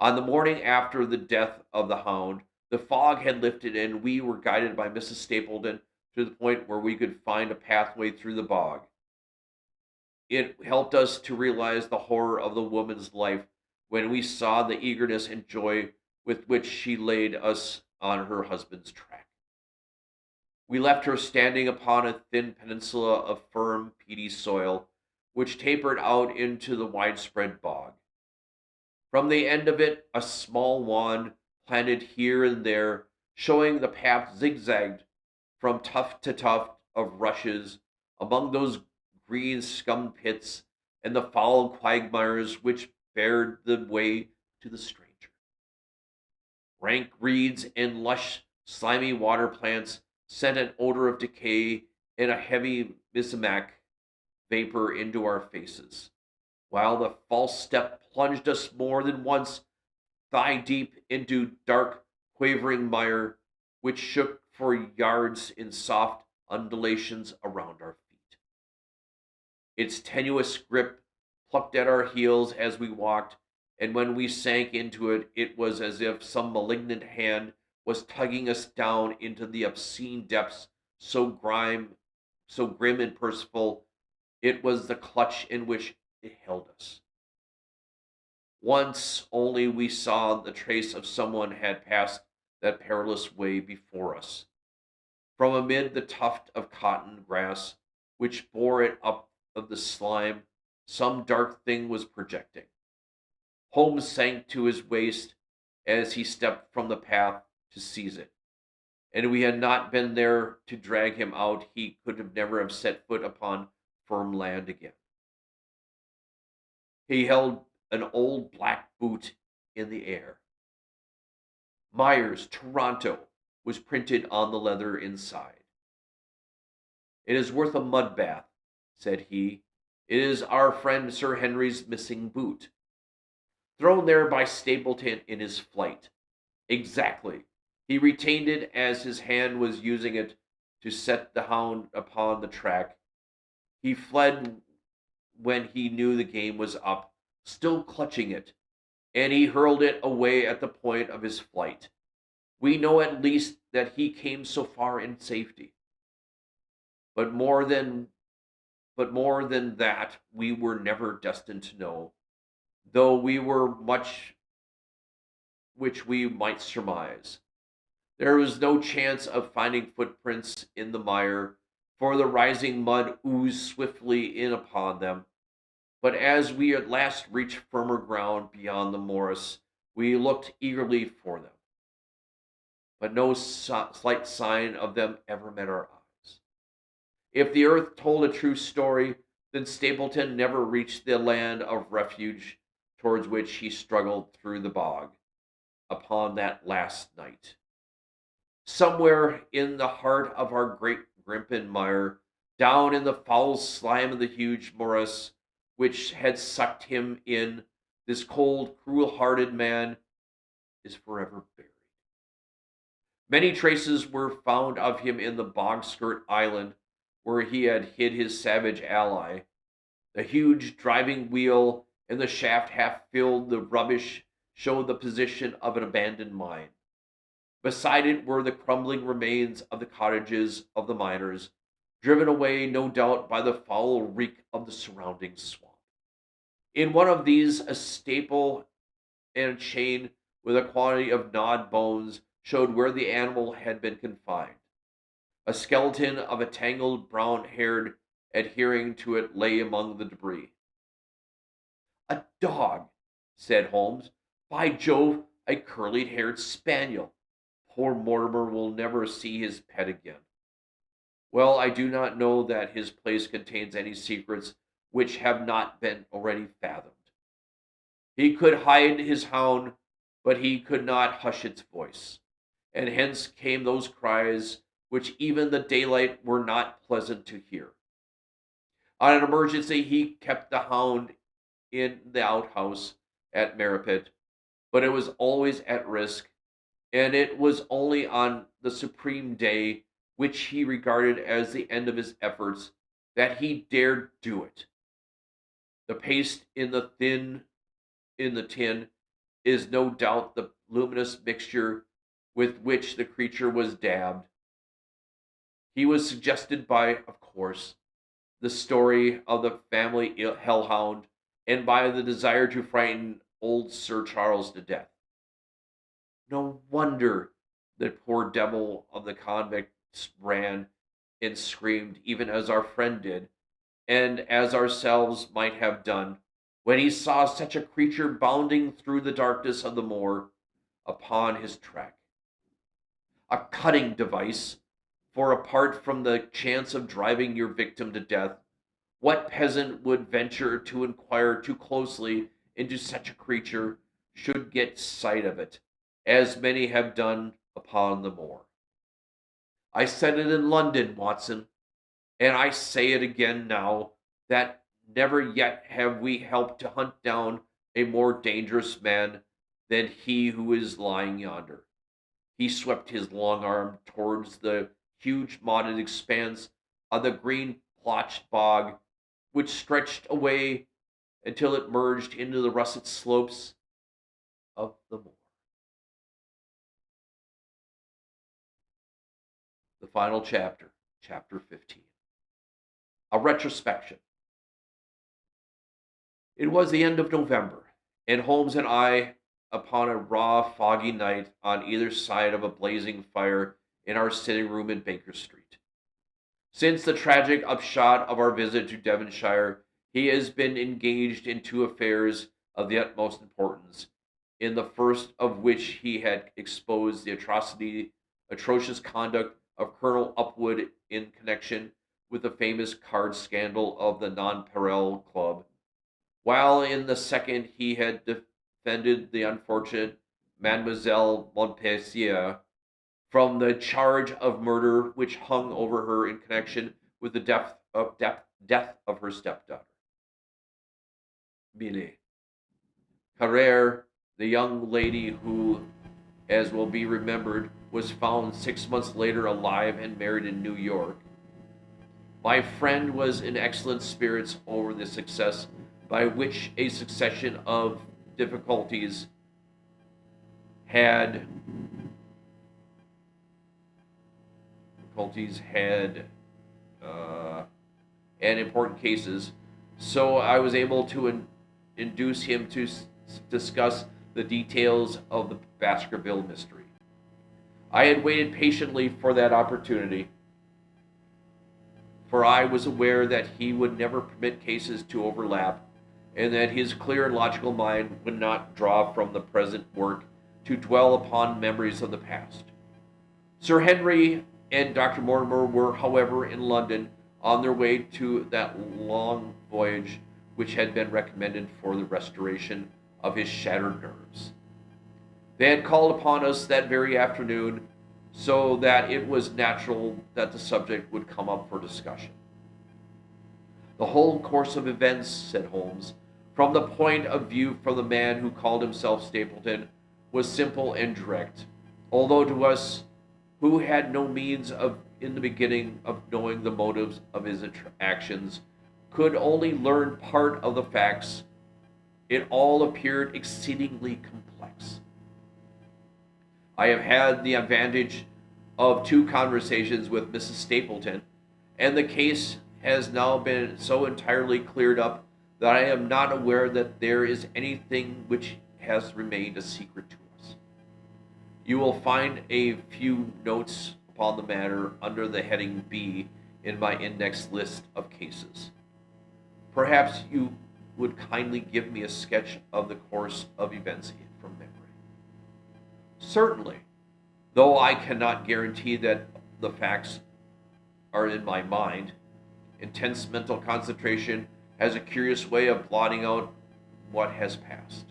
On the morning after the death of the Hound, the fog had lifted and we were guided by Mrs. Stapleton to the point where we could find a pathway through the bog. It helped us to realize the horror of the woman's life when we saw the eagerness and joy with which she laid us on her husband's track. We left her standing upon a thin peninsula of firm, peaty soil, which tapered out into the widespread bog. From the end of it, a small wand planted here and there, showing the path zigzagged from tuft to tuft of rushes among those green scum pits and the foul quagmires which barred the way to the stranger. Rank reeds and lush, slimy water plants sent an odor of decay and a heavy miasmatic vapor into our faces, while the false step plunged us more than once thigh deep into dark, quavering mire, which shook for yards in soft undulations around our feet. Its tenuous grip plucked at our heels as we walked, and when we sank into it, it was as if some malignant hand was tugging us down into the obscene depths so grim and purposeful. It was the clutch in which it held us. Once only we saw the trace of someone had passed that perilous way before us. From amid the tuft of cotton grass which bore it up of the slime, some dark thing was projecting. Holmes sank to his waist as he stepped from the path to seize it, and we had not been there to drag him out, he could have never have set foot upon firm land again. He held an old black boot in the air. Myers, Toronto, was printed on the leather inside. It is worth a mud bath, said he. It is our friend Sir Henry's missing boot, thrown there by Stapleton in his flight. Exactly. He retained it as his hand was using it to set the Hound upon the track. He fled when he knew the game was up, still clutching it, and he hurled it away at the point of his flight. We know at least that he came so far in safety. But more than that, we were never destined to know, though we were much which we might surmise. There was no chance of finding footprints in the mire, for the rising mud oozed swiftly in upon them. But as we at last reached firmer ground beyond the morass, we looked eagerly for them. But no slight sign of them ever met our eyes. If the earth told a true story, then Stapleton never reached the land of refuge, towards which he struggled through the bog upon that last night. Somewhere in the heart of our great Grimpen mire, down in the foul slime of the huge morass which had sucked him in, this cold, cruel-hearted man is forever buried. Many traces were found of him in the bog-skirt island where he had hid his savage ally. The huge driving wheel and the shaft half filled the rubbish showed the position of an abandoned mine. Beside it were the crumbling remains of the cottages of the miners, driven away, no doubt, by the foul reek of the surrounding swamp. In one of these, a staple and a chain with a quantity of gnawed bones showed where the animal had been confined. A skeleton of a tangled brown haired adhering to it lay among the debris. "A dog," said Holmes. "By Jove, a curly-haired spaniel. Poor Mortimer will never see his pet again. Well, I do not know that his place contains any secrets which have not been already fathomed. He could hide his hound, but he could not hush its voice, and hence came those cries which even the daylight were not pleasant to hear. On an emergency, he kept the hound in the outhouse at Merripit, but it was always at risk, and it was only on the supreme day, which he regarded as the end of his efforts, that he dared do it. The paste in the tin is no doubt the luminous mixture with which the creature was dabbed. He was suggested by, of course, the story of the family hellhound, and by the desire to frighten old Sir Charles to death. No wonder the poor devil of the convicts ran and screamed, even as our friend did, and as ourselves might have done, when he saw such a creature bounding through the darkness of the moor upon his track. A cutting device, for apart from the chance of driving your victim to death, what peasant would venture to inquire too closely into such a creature should get sight of it, as many have done upon the moor? I said it in London, Watson, and I say it again now, that never yet have we helped to hunt down a more dangerous man than he who is lying yonder. He swept his long arm towards the huge modded expanse of the green blotched bog, which stretched away until it merged into the russet slopes of the moor. The final chapter, chapter 15. A retrospection. It was the end of November, and Holmes and I, upon a raw, foggy night, on either side of a blazing fire in our sitting room in Baker Street. Since the tragic upshot of our visit to Devonshire, he has been engaged in two affairs of the utmost importance, in the first of which he had exposed the atrocious conduct of Colonel Upwood in connection with the famous card scandal of the Nonpareil Club, while in the second he had defended the unfortunate Mademoiselle Montpensier from the charge of murder which hung over her in connection with the death of her stepdaughter, Millet. Carrere, the young lady who, as will be remembered, was found 6 months later alive and married in New York. My friend was in excellent spirits over the success by which a succession of difficulties had and important cases, so I was able to induce him to discuss the details of the Baskerville mystery. I had waited patiently for that opportunity, for I was aware that he would never permit cases to overlap, and that his clear and logical mind would not draw from the present work to dwell upon memories of the past. Sir Henry and Dr. Mortimer were, however, in London on their way to that long voyage which had been recommended for the restoration of his shattered nerves. They had called upon us that very afternoon, so that it was natural that the subject would come up for discussion. The whole course of events, said Holmes, from the point of view from the man who called himself Stapleton, was simple and direct, although to us who had no means of in the beginning of knowing the motives of his actions, could only learn part of the facts, it all appeared exceedingly complex. I have had the advantage of 2 conversations with Mrs. Stapleton, and the case has now been so entirely cleared up that I am not aware that there is anything which has remained a secret to us. You will find a few notes upon the matter under the heading B in my index list of cases. Perhaps you would kindly give me a sketch of the course of events from memory. Certainly, though I cannot guarantee that the facts are in my mind. Intense mental concentration has a curious way of blotting out what has passed.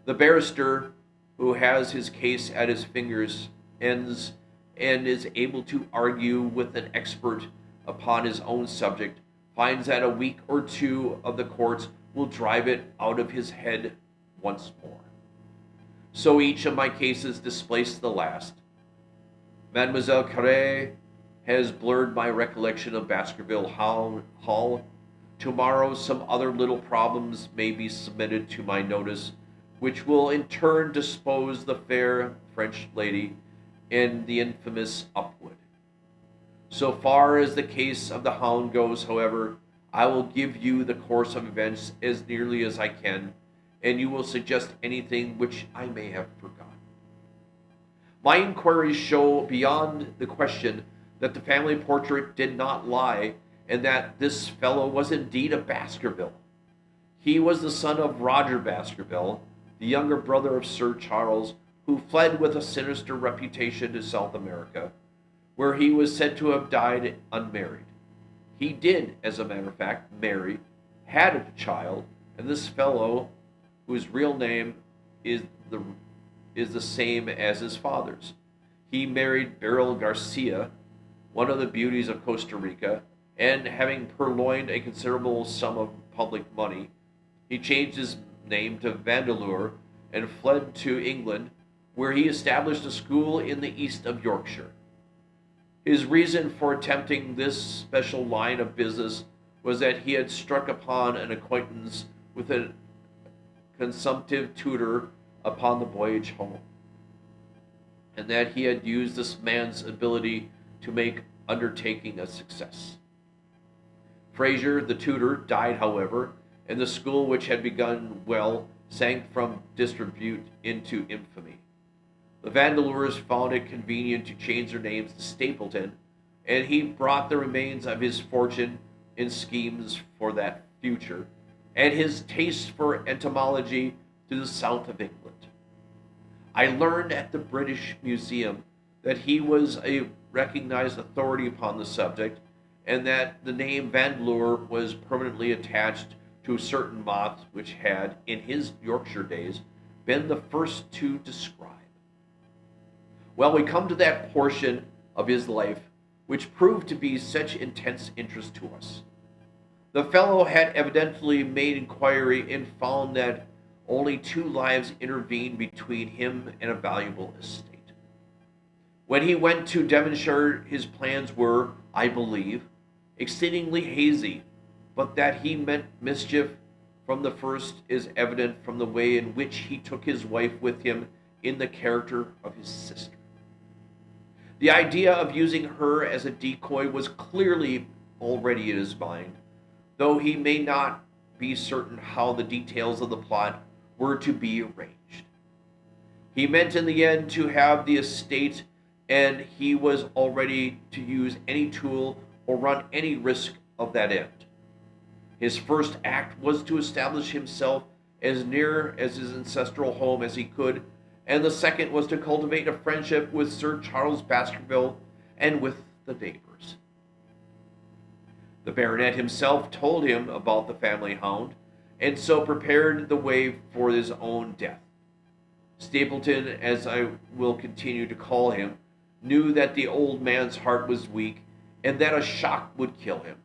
The barrister, who has his case at his fingers' ends and is able to argue with an expert upon his own subject, finds that a week or 2 of the courts will drive it out of his head once more. So each of my cases displaced the last. Mademoiselle Carré has blurred my recollection of Baskerville Hall. Tomorrow some other little problems may be submitted to my notice, which will in turn dispose the fair French lady in the infamous Upwood. So far as the case of the Hound goes, however, I will give you the course of events as nearly as I can, and you will suggest anything which I may have forgotten. My inquiries show beyond the question that the family portrait did not lie, and that this fellow was indeed a Baskerville. He was the son of Roger Baskerville, the younger brother of Sir Charles, who fled with a sinister reputation to South America, where he was said to have died unmarried. He did, as a matter of fact, marry, had a child, and this fellow, whose real name is the same as his father's. He married Beryl Garcia, one of the beauties of Costa Rica, and having purloined a considerable sum of public money, he changed his name to Vandeleur and fled to England, where he established a school in the east of Yorkshire. His reason for attempting this special line of business was that he had struck upon an acquaintance with a consumptive tutor upon the voyage home, and that he had used this man's ability to make undertaking a success. Fraser, the tutor, died, however, and the school, which had begun well, sank from disrepute into infamy. The Vandeleurs found it convenient to change their names to Stapleton, and he brought the remains of his fortune in schemes for that future, and his taste for entomology to the south of England. I learned at the British Museum that he was a recognized authority upon the subject, and that the name Vandeleur was permanently attached to certain moths which had, in his Yorkshire days, been the first to describe. Well, we come to that portion of his life which proved to be such intense interest to us. The fellow had evidently made inquiry and found that only 2 lives intervened between him and a valuable estate. When he went to Devonshire, his plans were, I believe, exceedingly hazy, but that he meant mischief from the first is evident from the way in which he took his wife with him in the character of his sister. The idea of using her as a decoy was clearly already in his mind, though he may not be certain how the details of the plot were to be arranged. He meant in the end to have the estate, and he was all ready to use any tool or run any risk of that end. His first act was to establish himself as near as his ancestral home as he could, and the second was to cultivate a friendship with Sir Charles Baskerville and with the neighbors. The baronet himself told him about the family hound, and so prepared the way for his own death. Stapleton, as I will continue to call him, knew that the old man's heart was weak and that a shock would kill him.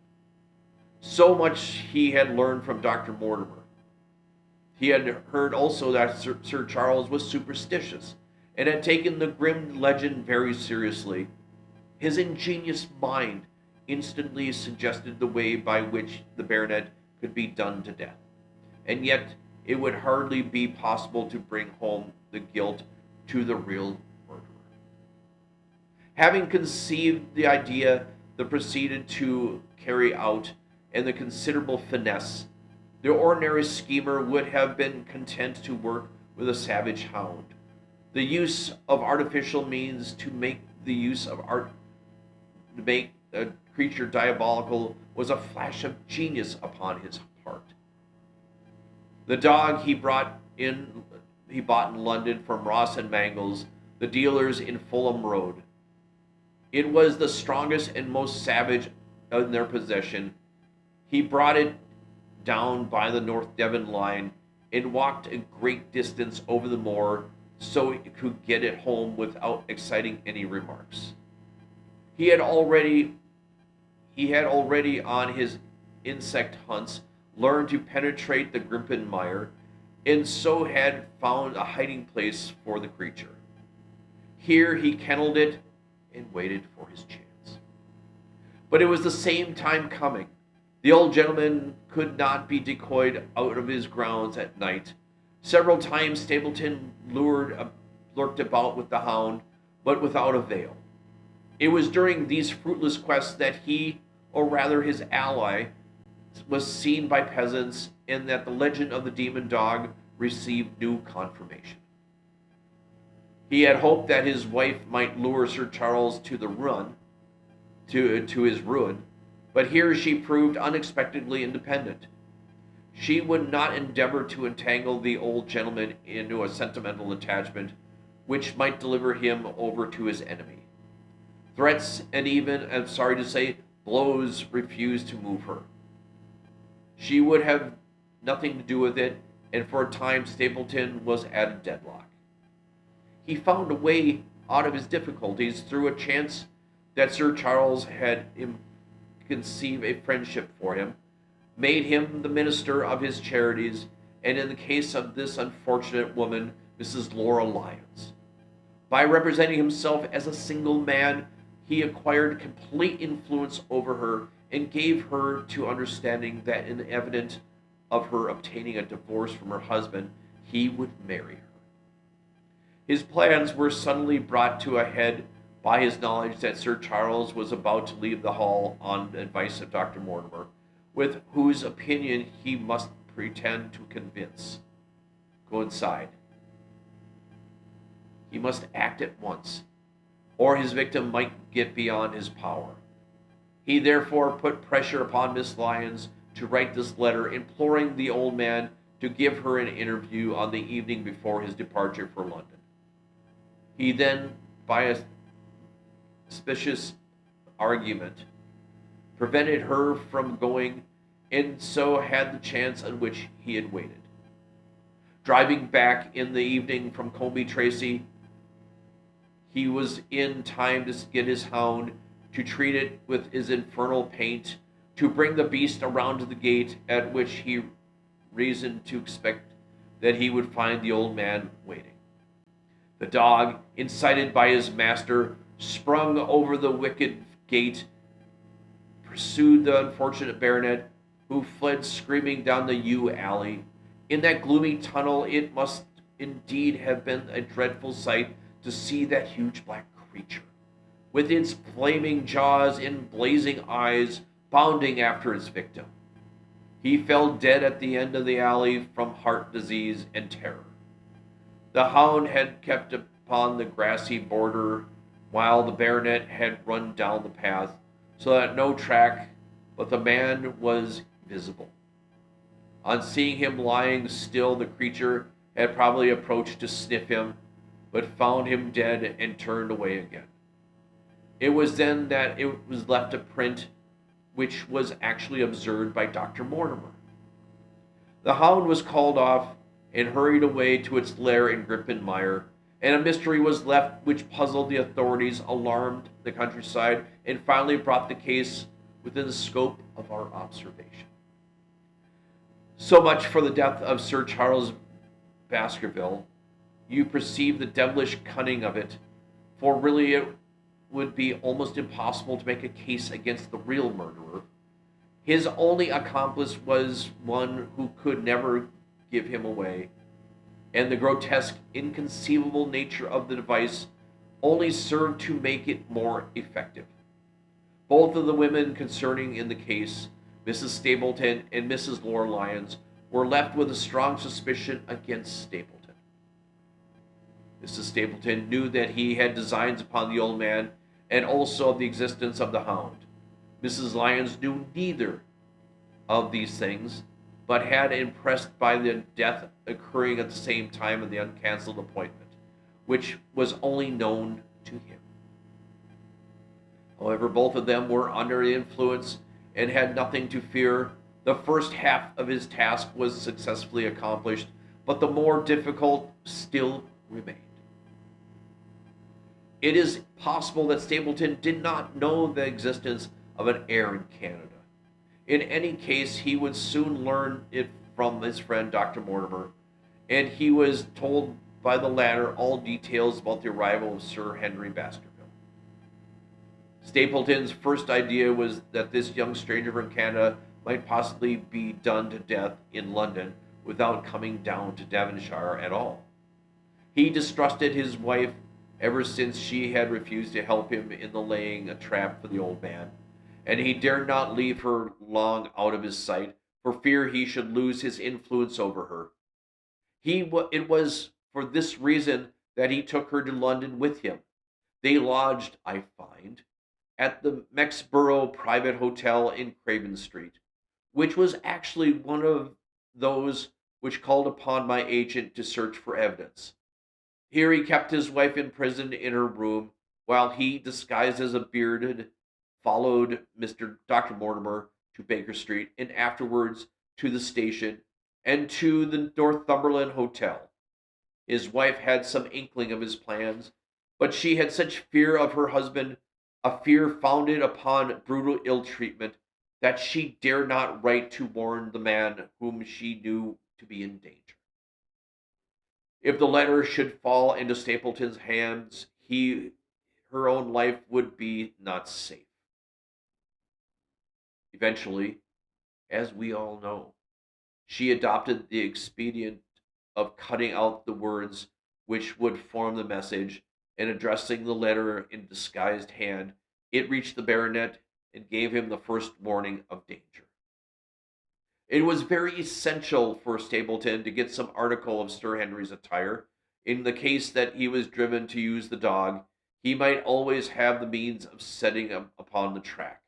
So much he had learned from Dr. Mortimer. He had heard also that Sir Charles was superstitious and had taken the grim legend very seriously. His ingenious mind instantly suggested the way by which the baronet could be done to death, and yet it would hardly be possible to bring home the guilt to the real murderer. Having conceived the idea, they proceeded to carry out, and the considerable finesse, the ordinary schemer would have been content to work with a savage hound. The use of artificial means to make the use of art to make a creature diabolical was a flash of genius upon his part. The dog he bought in London from Ross and Mangles, the dealers in Fulham Road. It was the strongest and most savage in their possession. He brought it down by the North Devon line and walked a great distance over the moor so he could get it home without exciting any remarks. He had already on his insect hunts learned to penetrate the Grimpen mire, and so had found a hiding place for the creature. Here he kennelled it and waited for his chance. But it was the same time coming. The old gentleman could not be decoyed out of his grounds at night. Several times Stapleton lurked about with the hound, but without avail. It was during these fruitless quests that he, or rather his ally, was seen by peasants, and that the legend of the demon dog received new confirmation. He had hoped that his wife might lure Sir Charles to his ruin, but here she proved unexpectedly independent. She would not endeavor to entangle the old gentleman into a sentimental attachment which might deliver him over to his enemy. Threats and even, I'm sorry to say, blows refused to move her. She would have nothing to do with it, and for a time Stapleton was at a deadlock. He found a way out of his difficulties through a chance that Sir Charles had conceived a friendship for him, made him the minister of his charities, and in the case of this unfortunate woman, Mrs. Laura Lyons. By representing himself as a single man, he acquired complete influence over her and gave her to understanding that in evidence of her obtaining a divorce from her husband, he would marry her. His plans were suddenly brought to a head by his knowledge that Sir Charles was about to leave the hall on advice of Dr. Mortimer, with whose opinion he must pretend to coincide. He must act at once, or his victim might get beyond his power. He therefore put pressure upon Miss Lyons to write this letter imploring the old man to give her an interview on the evening before his departure for London. He then, by a specious argument, prevented her from going, and so had the chance on which he had waited. Driving back in the evening from Combe Tracy, he was in time to get his hound, to treat it with his infernal paint, to bring the beast around to the gate, at which he reasoned to expect that he would find the old man waiting. The dog, incited by his master, sprung over the wicket gate, pursued the unfortunate baronet, who fled screaming down the yew alley. In that gloomy tunnel it must indeed have been a dreadful sight to see that huge black creature, with its flaming jaws and blazing eyes, bounding after its victim. He fell dead at the end of the alley from heart disease and terror. The hound had kept upon the grassy border, while the baronet had run down the path, so that no track but the man was visible. On seeing him lying still, the creature had probably approached to sniff him, but found him dead and turned away again. It was then that it was left a print which was actually observed by Dr. Mortimer. The Hound was called off and hurried away to its lair in Gripen Mire, and a mystery was left which puzzled the authorities, alarmed the countryside, and finally brought the case within the scope of our observation. So much for the death of Sir Charles Baskerville. You perceive the devilish cunning of it, for really it would be almost impossible to make a case against the real murderer. His only accomplice was one who could never give him away, and the grotesque, inconceivable nature of the device only served to make it more effective. Both of the women concerning in the case, Mrs. Stapleton and Mrs. Laura Lyons, were left with a strong suspicion against Stapleton. Mrs. Stapleton knew that he had designs upon the old man and also of the existence of the Hound. Mrs. Lyons knew neither of these things, but had impressed by the death occurring at the same time of the uncancelled appointment, which was only known to him. However, both of them were under the influence and had nothing to fear. The first half of his task was successfully accomplished, but the more difficult still remained. It is possible that Stapleton did not know the existence of an heir in Canada. In any case, he would soon learn it from his friend Dr. Mortimer, and he was told by the latter all details about the arrival of Sir Henry Baskerville. Stapleton's first idea was that this young stranger from Canada might possibly be done to death in London without coming down to Devonshire at all. He distrusted his wife ever since she had refused to help him in the laying a trap for the old man, and he dared not leave her long out of his sight for fear he should lose his influence over her. It was for this reason that he took her to London with him. They lodged, I find, at the Mexborough Private Hotel in Craven Street, which was actually one of those which called upon my agent to search for evidence. Here he kept his wife imprisoned in her room, while he, disguised as a bearded, followed Dr. Mortimer to Baker Street and afterwards to the station and to the Northumberland Hotel. His wife had some inkling of his plans, but she had such fear of her husband, a fear founded upon brutal ill treatment, that she dared not write to warn the man whom she knew to be in danger. If the letter should fall into Stapleton's hands, her own life would be not safe. Eventually, as we all know, she adopted the expedient of cutting out the words which would form the message, and addressing the letter in disguised hand, it reached the baronet and gave him the first warning of danger. It was very essential for Stapleton to get some article of Sir Henry's attire. In the case that he was driven to use the dog, he might always have the means of setting him upon the track.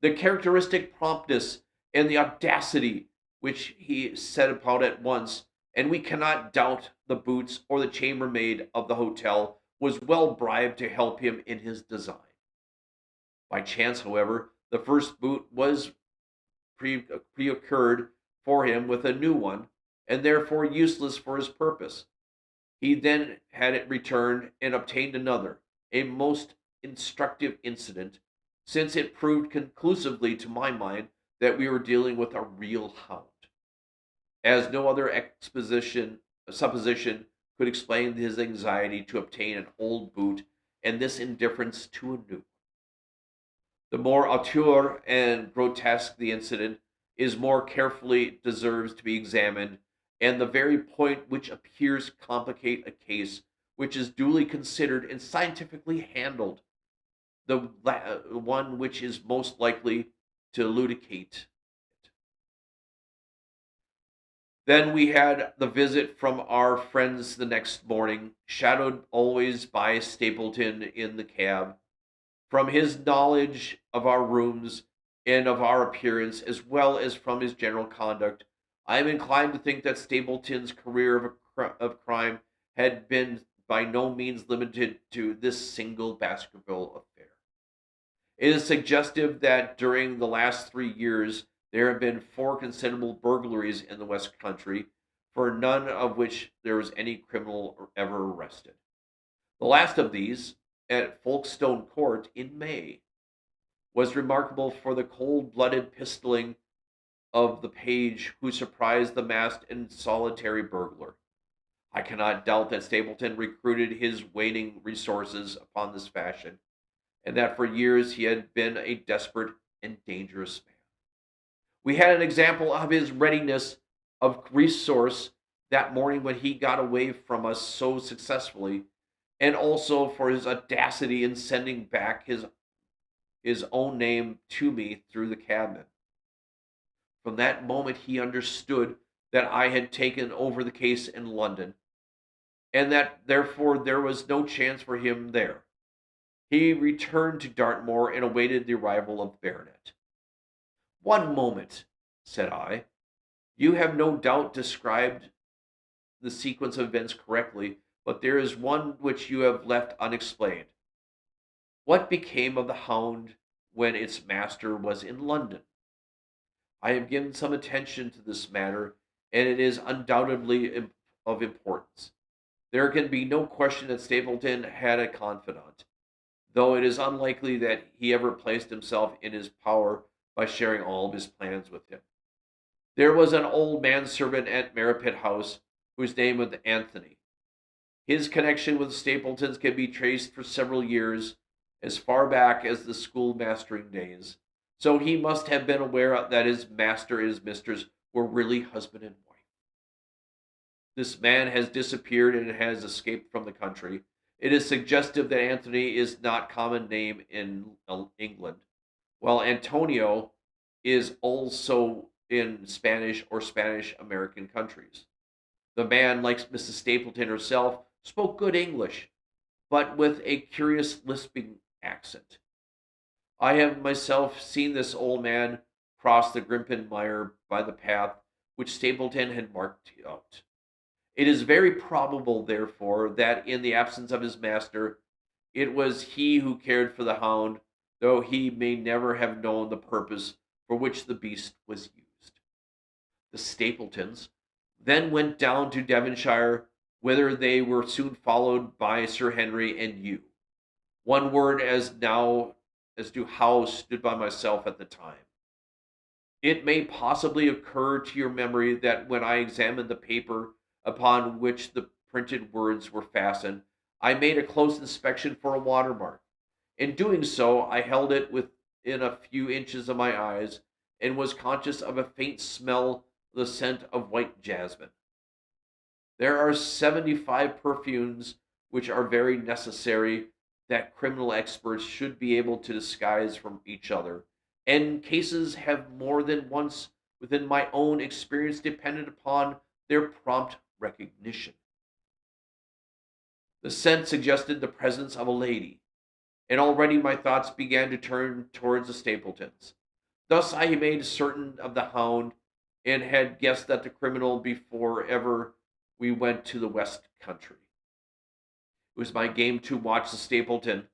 The characteristic promptness and the audacity which he set about at once, and we cannot doubt the boots or the chambermaid of the hotel was well bribed to help him in his design. By chance, however, the first boot was pre-occurred for him with a new one, and therefore useless for his purpose. He then had it returned and obtained another, a most instructive incident, since it proved conclusively to my mind that we were dealing with a real hound, as no other supposition could explain his anxiety to obtain an old boot and this indifference to a new. The more auteur and grotesque the incident is, more carefully deserves to be examined, and the very point which appears complicate a case which is duly considered and scientifically handled, the one which is most likely to elucidate it. Then we had the visit from our friends the next morning, shadowed always by Stapleton in the cab. From his knowledge of our rooms and of our appearance, as well as from his general conduct, I am inclined to think that Stapleton's career of crime had been by no means limited to this single Baskerville affair. It is suggestive that during the last 3 years There have been 4 considerable burglaries in the West Country, for none of which there was any criminal ever arrested. The last of these, at Folkestone Court in May, was remarkable for the cold blooded pistoling of the page who surprised the masked and solitary burglar. I cannot doubt that Stapleton recruited his waning resources upon this fashion, and that for years he had been a desperate and dangerous man. We had an example of his readiness of resource that morning when he got away from us so successfully, and also for his audacity in sending back his own name to me through the cabman. From that moment, he understood that I had taken over the case in London, and that therefore there was no chance for him there. He returned to Dartmoor and awaited the arrival of Baronet. "One moment," said I. "You have no doubt described the sequence of events correctly, but there is one which you have left unexplained. What became of the Hound when its master was in London?" I have given some attention to this matter, and it is undoubtedly of importance. There can be no question that Stapleton had a confidant, though it is unlikely that he ever placed himself in his power by sharing all of his plans with him. There was an old manservant at Merripit House whose name was Anthony. His connection with the Stapletons can be traced for several years, as far back as the schoolmastering days, so he must have been aware that his master and his mistress were really husband and wife. This man has disappeared and has escaped from the country. It is suggestive that Anthony is not common name in England, while Antonio is also in Spanish or Spanish American countries. The man, like Mrs. Stapleton herself, spoke good English, but with a curious lisping accent. I have myself seen this old man cross the Grimpen Mire by the path which Stapleton had marked out. It is very probable, therefore, that in the absence of his master, it was he who cared for the hound, though he may never have known the purpose for which the beast was used. The Stapletons then went down to Devonshire, whither they were soon followed by Sir Henry and you. One word as to how stood by myself at the time. It may possibly occur to your memory that when I examined the paper upon which the printed words were fastened, I made a close inspection for a watermark. In doing so, I held it within a few inches of my eyes, and was conscious of a faint smell of the scent of white jasmine. There are 75 perfumes which are very necessary that criminal experts should be able to disguise from each other, and cases have more than once within my own experience depended upon their prompt recognition. The scent suggested the presence of a lady, and already my thoughts began to turn towards the Stapletons. Thus I made certain of the Hound, and had guessed that the criminal before ever we went to the West Country. It was my game to watch the Stapleton.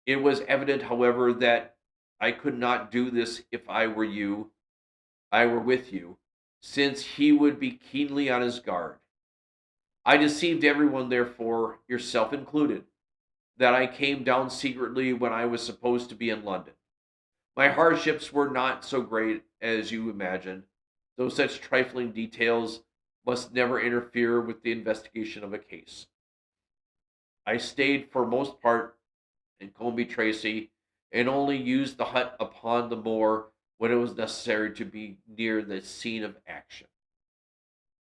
It was evident, however, that I could not do this if I were with you, since he would be keenly on his guard. I deceived everyone, therefore, yourself included, that I came down secretly when I was supposed to be in London. My hardships were not so great as you imagine, though such trifling details must never interfere with the investigation of a case. I stayed for most part in Combe Tracy, and only used the hut upon the moor when it was necessary to be near the scene of action.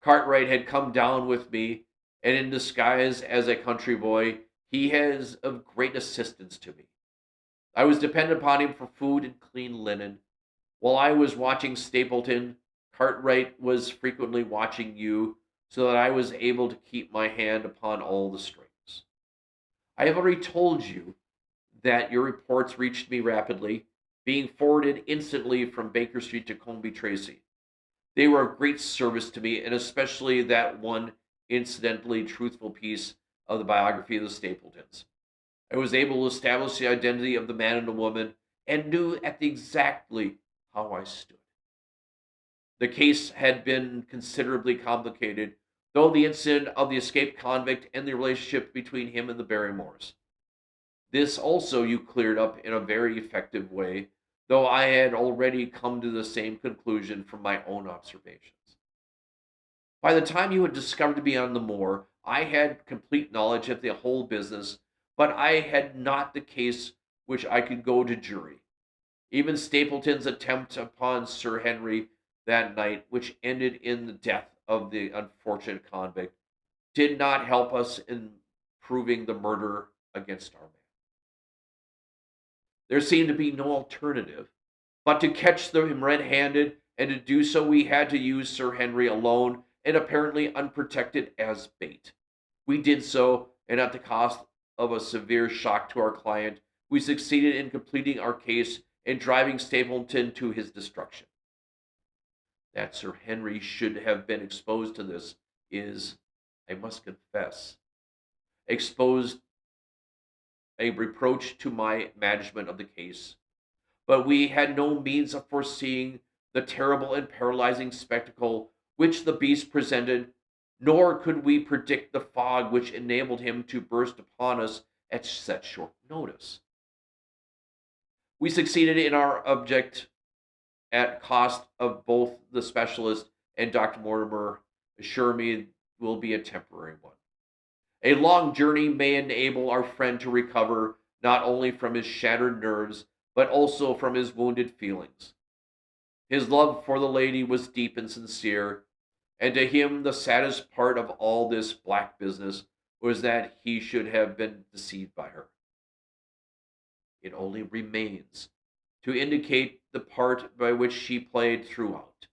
Cartwright had come down with me, and in disguise as a country boy, he is of great assistance to me. I was dependent upon him for food and clean linen. While I was watching Stapleton, Cartwright was frequently watching you, so that I was able to keep my hand upon all the strings. I have already told you that your reports reached me rapidly, being forwarded instantly from Baker Street to Combe Tracy. They were of great service to me, and especially that one incidentally truthful piece of the biography of the Stapletons. I was able to establish the identity of the man and the woman, and knew exactly how I stood. The case had been considerably complicated, though the incident of the escaped convict and the relationship between him and the Barrymores. This also you cleared up in a very effective way, though I had already come to the same conclusion from my own observations. By the time you had discovered me on the moor, I had complete knowledge of the whole business, but I had not the case which I could go to jury. Even Stapleton's attempt upon Sir Henry that night, which ended in the death of the unfortunate convict, did not help us in proving the murder against our man. There seemed to be no alternative but to catch him red handed, and to do so we had to use Sir Henry alone and apparently unprotected as bait. We did so, and at the cost of a severe shock to our client, we succeeded in completing our case and driving Stapleton to his destruction. That Sir Henry should have been exposed to this is, I must confess, exposed a reproach to my management of the case. But we had no means of foreseeing the terrible and paralyzing spectacle which the beast presented, nor could we predict the fog which enabled him to burst upon us at such short notice. We succeeded in our object at cost of both the specialist and Dr. Mortimer assure me will be a temporary one. A long journey may enable our friend to recover not only from his shattered nerves, but also from his wounded feelings. His love for the lady was deep and sincere, and to him the saddest part of all this black business was that he should have been deceived by her. It only remains to indicate the part by which she played throughout.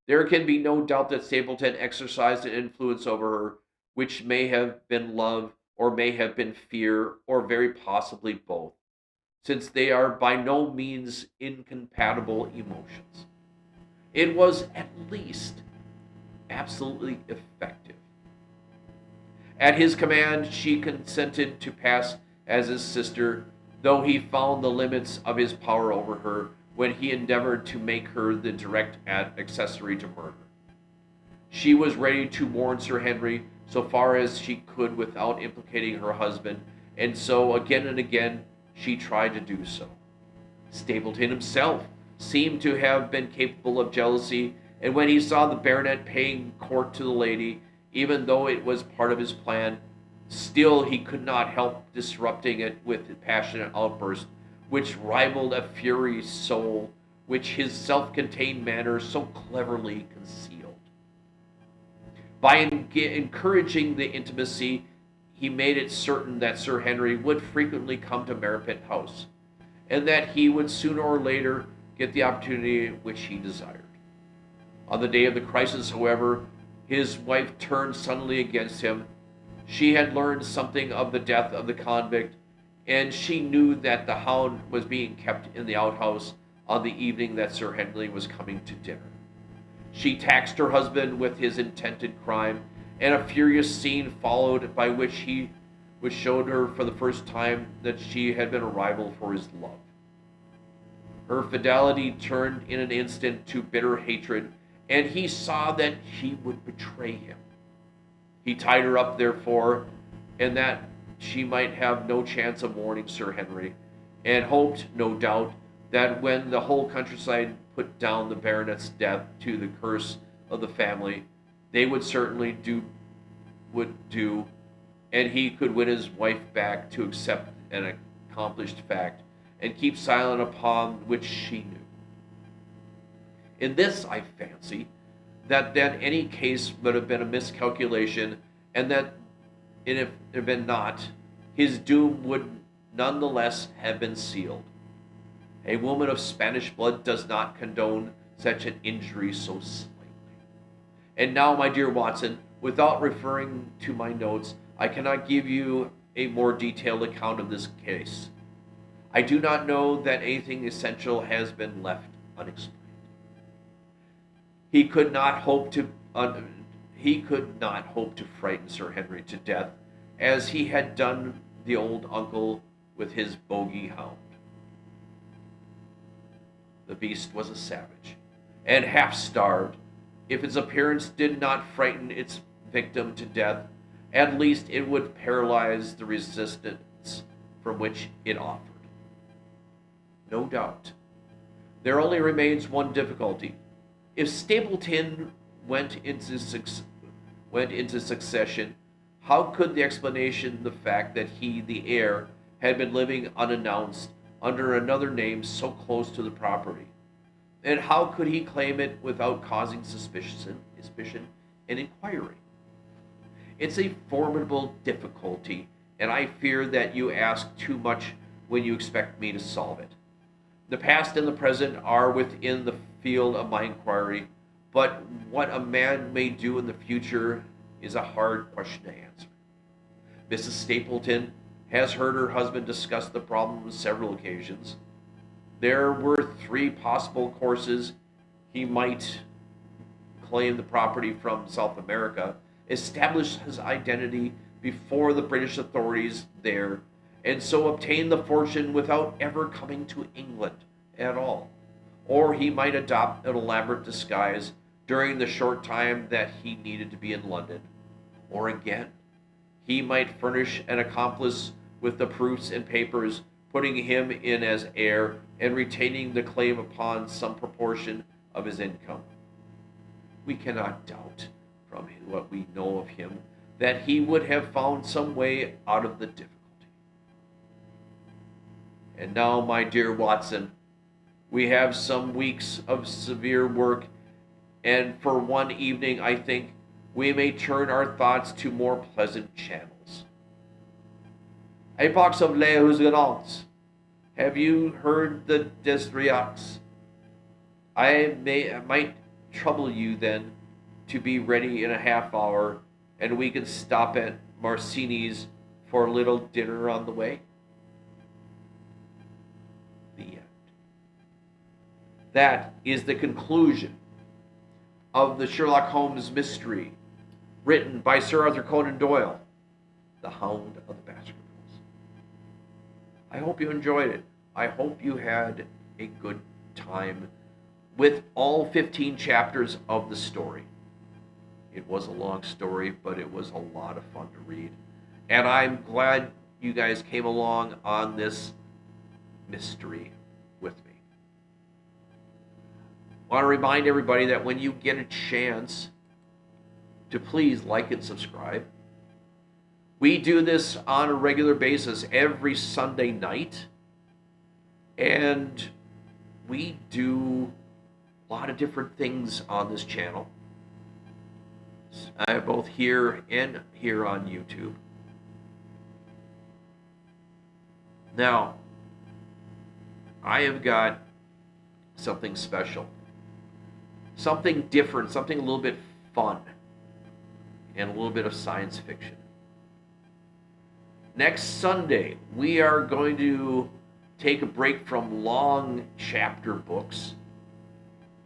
There can be no doubt that Stapleton exercised an influence over her, which may have been love, or may have been fear, or very possibly both, since they are by no means incompatible emotions. It was at least absolutely effective. At his command, she consented to pass as his sister, though he found the limits of his power over her when he endeavored to make her the direct accessory to murder. She was ready to warn Sir Henry so far as she could without implicating her husband, and so again and again she tried to do so. Stapleton himself seemed to have been capable of jealousy, and when he saw the baronet paying court to the lady, even though it was part of his plan, still he could not help disrupting it with a passionate outburst which rivaled a fury's soul, which his self-contained manner so cleverly concealed. By encouraging the intimacy, he made it certain that Sir Henry would frequently come to Merripit House, and that he would sooner or later get the opportunity which he desired. On the day of the crisis, however, his wife turned suddenly against him. She had learned something of the death of the convict, and she knew that the Hound was being kept in the outhouse on the evening that Sir Henry was coming to dinner. She taxed her husband with his intended crime, and a furious scene followed by which showed her for the first time that she had been a rival for his love. Her fidelity turned in an instant to bitter hatred, and he saw that she would betray him. He tied her up, therefore, and that she might have no chance of warning Sir Henry, and hoped, no doubt, that when the whole countryside put down the baronet's death to the curse of the family, they would certainly do, and he could win his wife back to accept an accomplished fact, and keep silent upon which she knew. In this, I fancy, that any case would have been a miscalculation, and that if it had been not, his doom would nonetheless have been sealed. A woman of Spanish blood does not condone such an injury so slightly. And now, my dear Watson, without referring to my notes, I cannot give you a more detailed account of this case. I do not know that anything essential has been left unexplained. He could not hope to frighten Sir Henry to death, as he had done the old uncle with his bogey hound. The beast was a savage, and half starved. If its appearance did not frighten its victim to death, at least it would paralyze the resistance from which it offered. No doubt. There only remains one difficulty. If Stapleton went into succession, how could the explanation the fact that he, the heir, had been living unannounced under another name so close to the property? And how could he claim it without causing suspicion and inquiry? It's a formidable difficulty, and I fear that you ask too much when you expect me to solve it. The past and the present are within the field of my inquiry, but what a man may do in the future is a hard question to answer. Mrs. Stapleton has heard her husband discuss the problem on several occasions. There were three possible courses. He might claim the property from South America, establish his identity before the British authorities there, and so obtain the fortune without ever coming to England at all. Or he might adopt an elaborate disguise during the short time that he needed to be in London. Or again, he might furnish an accomplice with the proofs and papers, putting him in as heir and retaining the claim upon some proportion of his income. We cannot doubt, from what we know of him, that he would have found some way out of the difficulty. And now, my dear Watson, we have some weeks of severe work, and for one evening, I think, we may turn our thoughts to more pleasant channels. Epochs of les Huguenots. Have you heard the Desriacs? I might trouble you then to be ready in a half hour, and we can stop at Marcini's for a little dinner on the way. The end. That is the conclusion of the Sherlock Holmes mystery, written by Sir Arthur Conan Doyle, The Hound of the Baskervilles. I hope you enjoyed it. I hope you had a good time with all 15 chapters of the story. It was a long story, but it was a lot of fun to read. And I'm glad you guys came along on this mystery with me. I want to remind everybody that when you get a chance to please like and subscribe. We do this on a regular basis every Sunday night, and we do a lot of different things on this channel, both here and here on YouTube. Now, I have got something special, something different, something a little bit fun, and a little bit of science fiction. Next Sunday, we are going to take a break from long chapter books,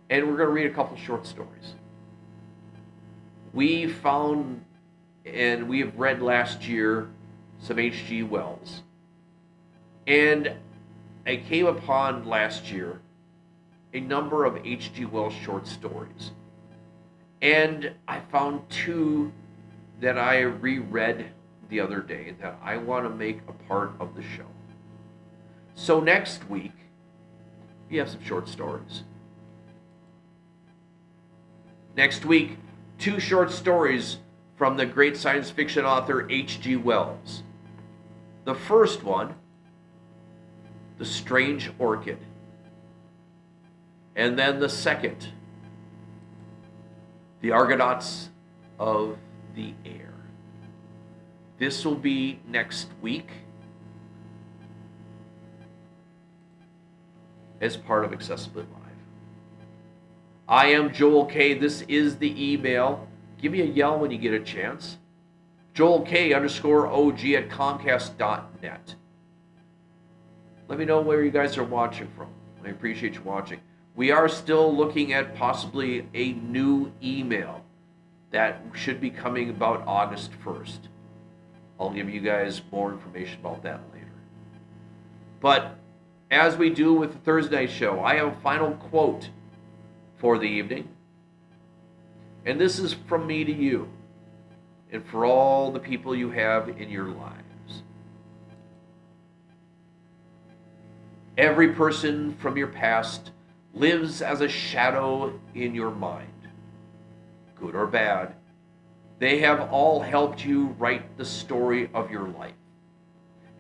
and we're going to read a couple short stories. We found, and we have read last year, some H.G. Wells. And I came upon last year a number of H.G. Wells short stories. And I found two that I reread the other day that I want to make a part of the show. So next week, we have some short stories. Next week, two short stories from the great science fiction author H.G. Wells. The first one, The Strange Orchid. And then the second, The Argonauts of the Air. This will be next week as part of Accessibly Live. I am Joel K. This is the email. Give me a yell when you get a chance. JoelK_OG@Comcast.net. Let me know where you guys are watching from. I appreciate you watching. We are still looking at possibly a new email that should be coming about August 1st. I'll give you guys more information about that later. But as we do with the Thursday show, I have a final quote for the evening. And this is from me to you and for all the people you have in your lives. Every person from your past lives as a shadow in your mind, good or bad. They have all helped you write the story of your life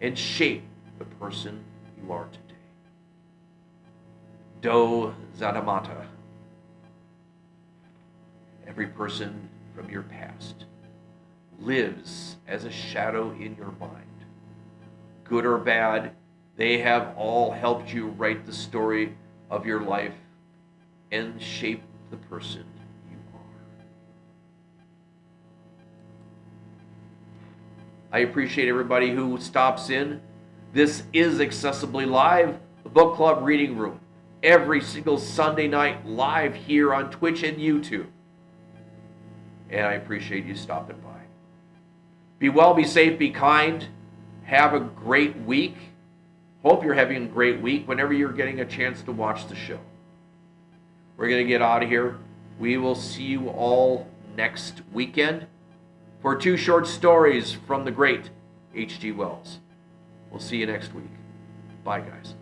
and shape the person you are today. Do Zadamata. Every person from your past lives as a shadow in your mind. Good or bad, they have all helped you write the story of your life and shape the person you are. I appreciate everybody who stops in. This is Accessibly Live, the book club reading room, every single Sunday night live here on Twitch and YouTube. And I appreciate you stopping by. Be well, be safe, be kind. Have a great week. Hope you're having a great week whenever you're getting a chance to watch the show. We're going to get out of here. We will see you all next weekend for 2 short stories from the great H.G. Wells. We'll see you next week. Bye, guys.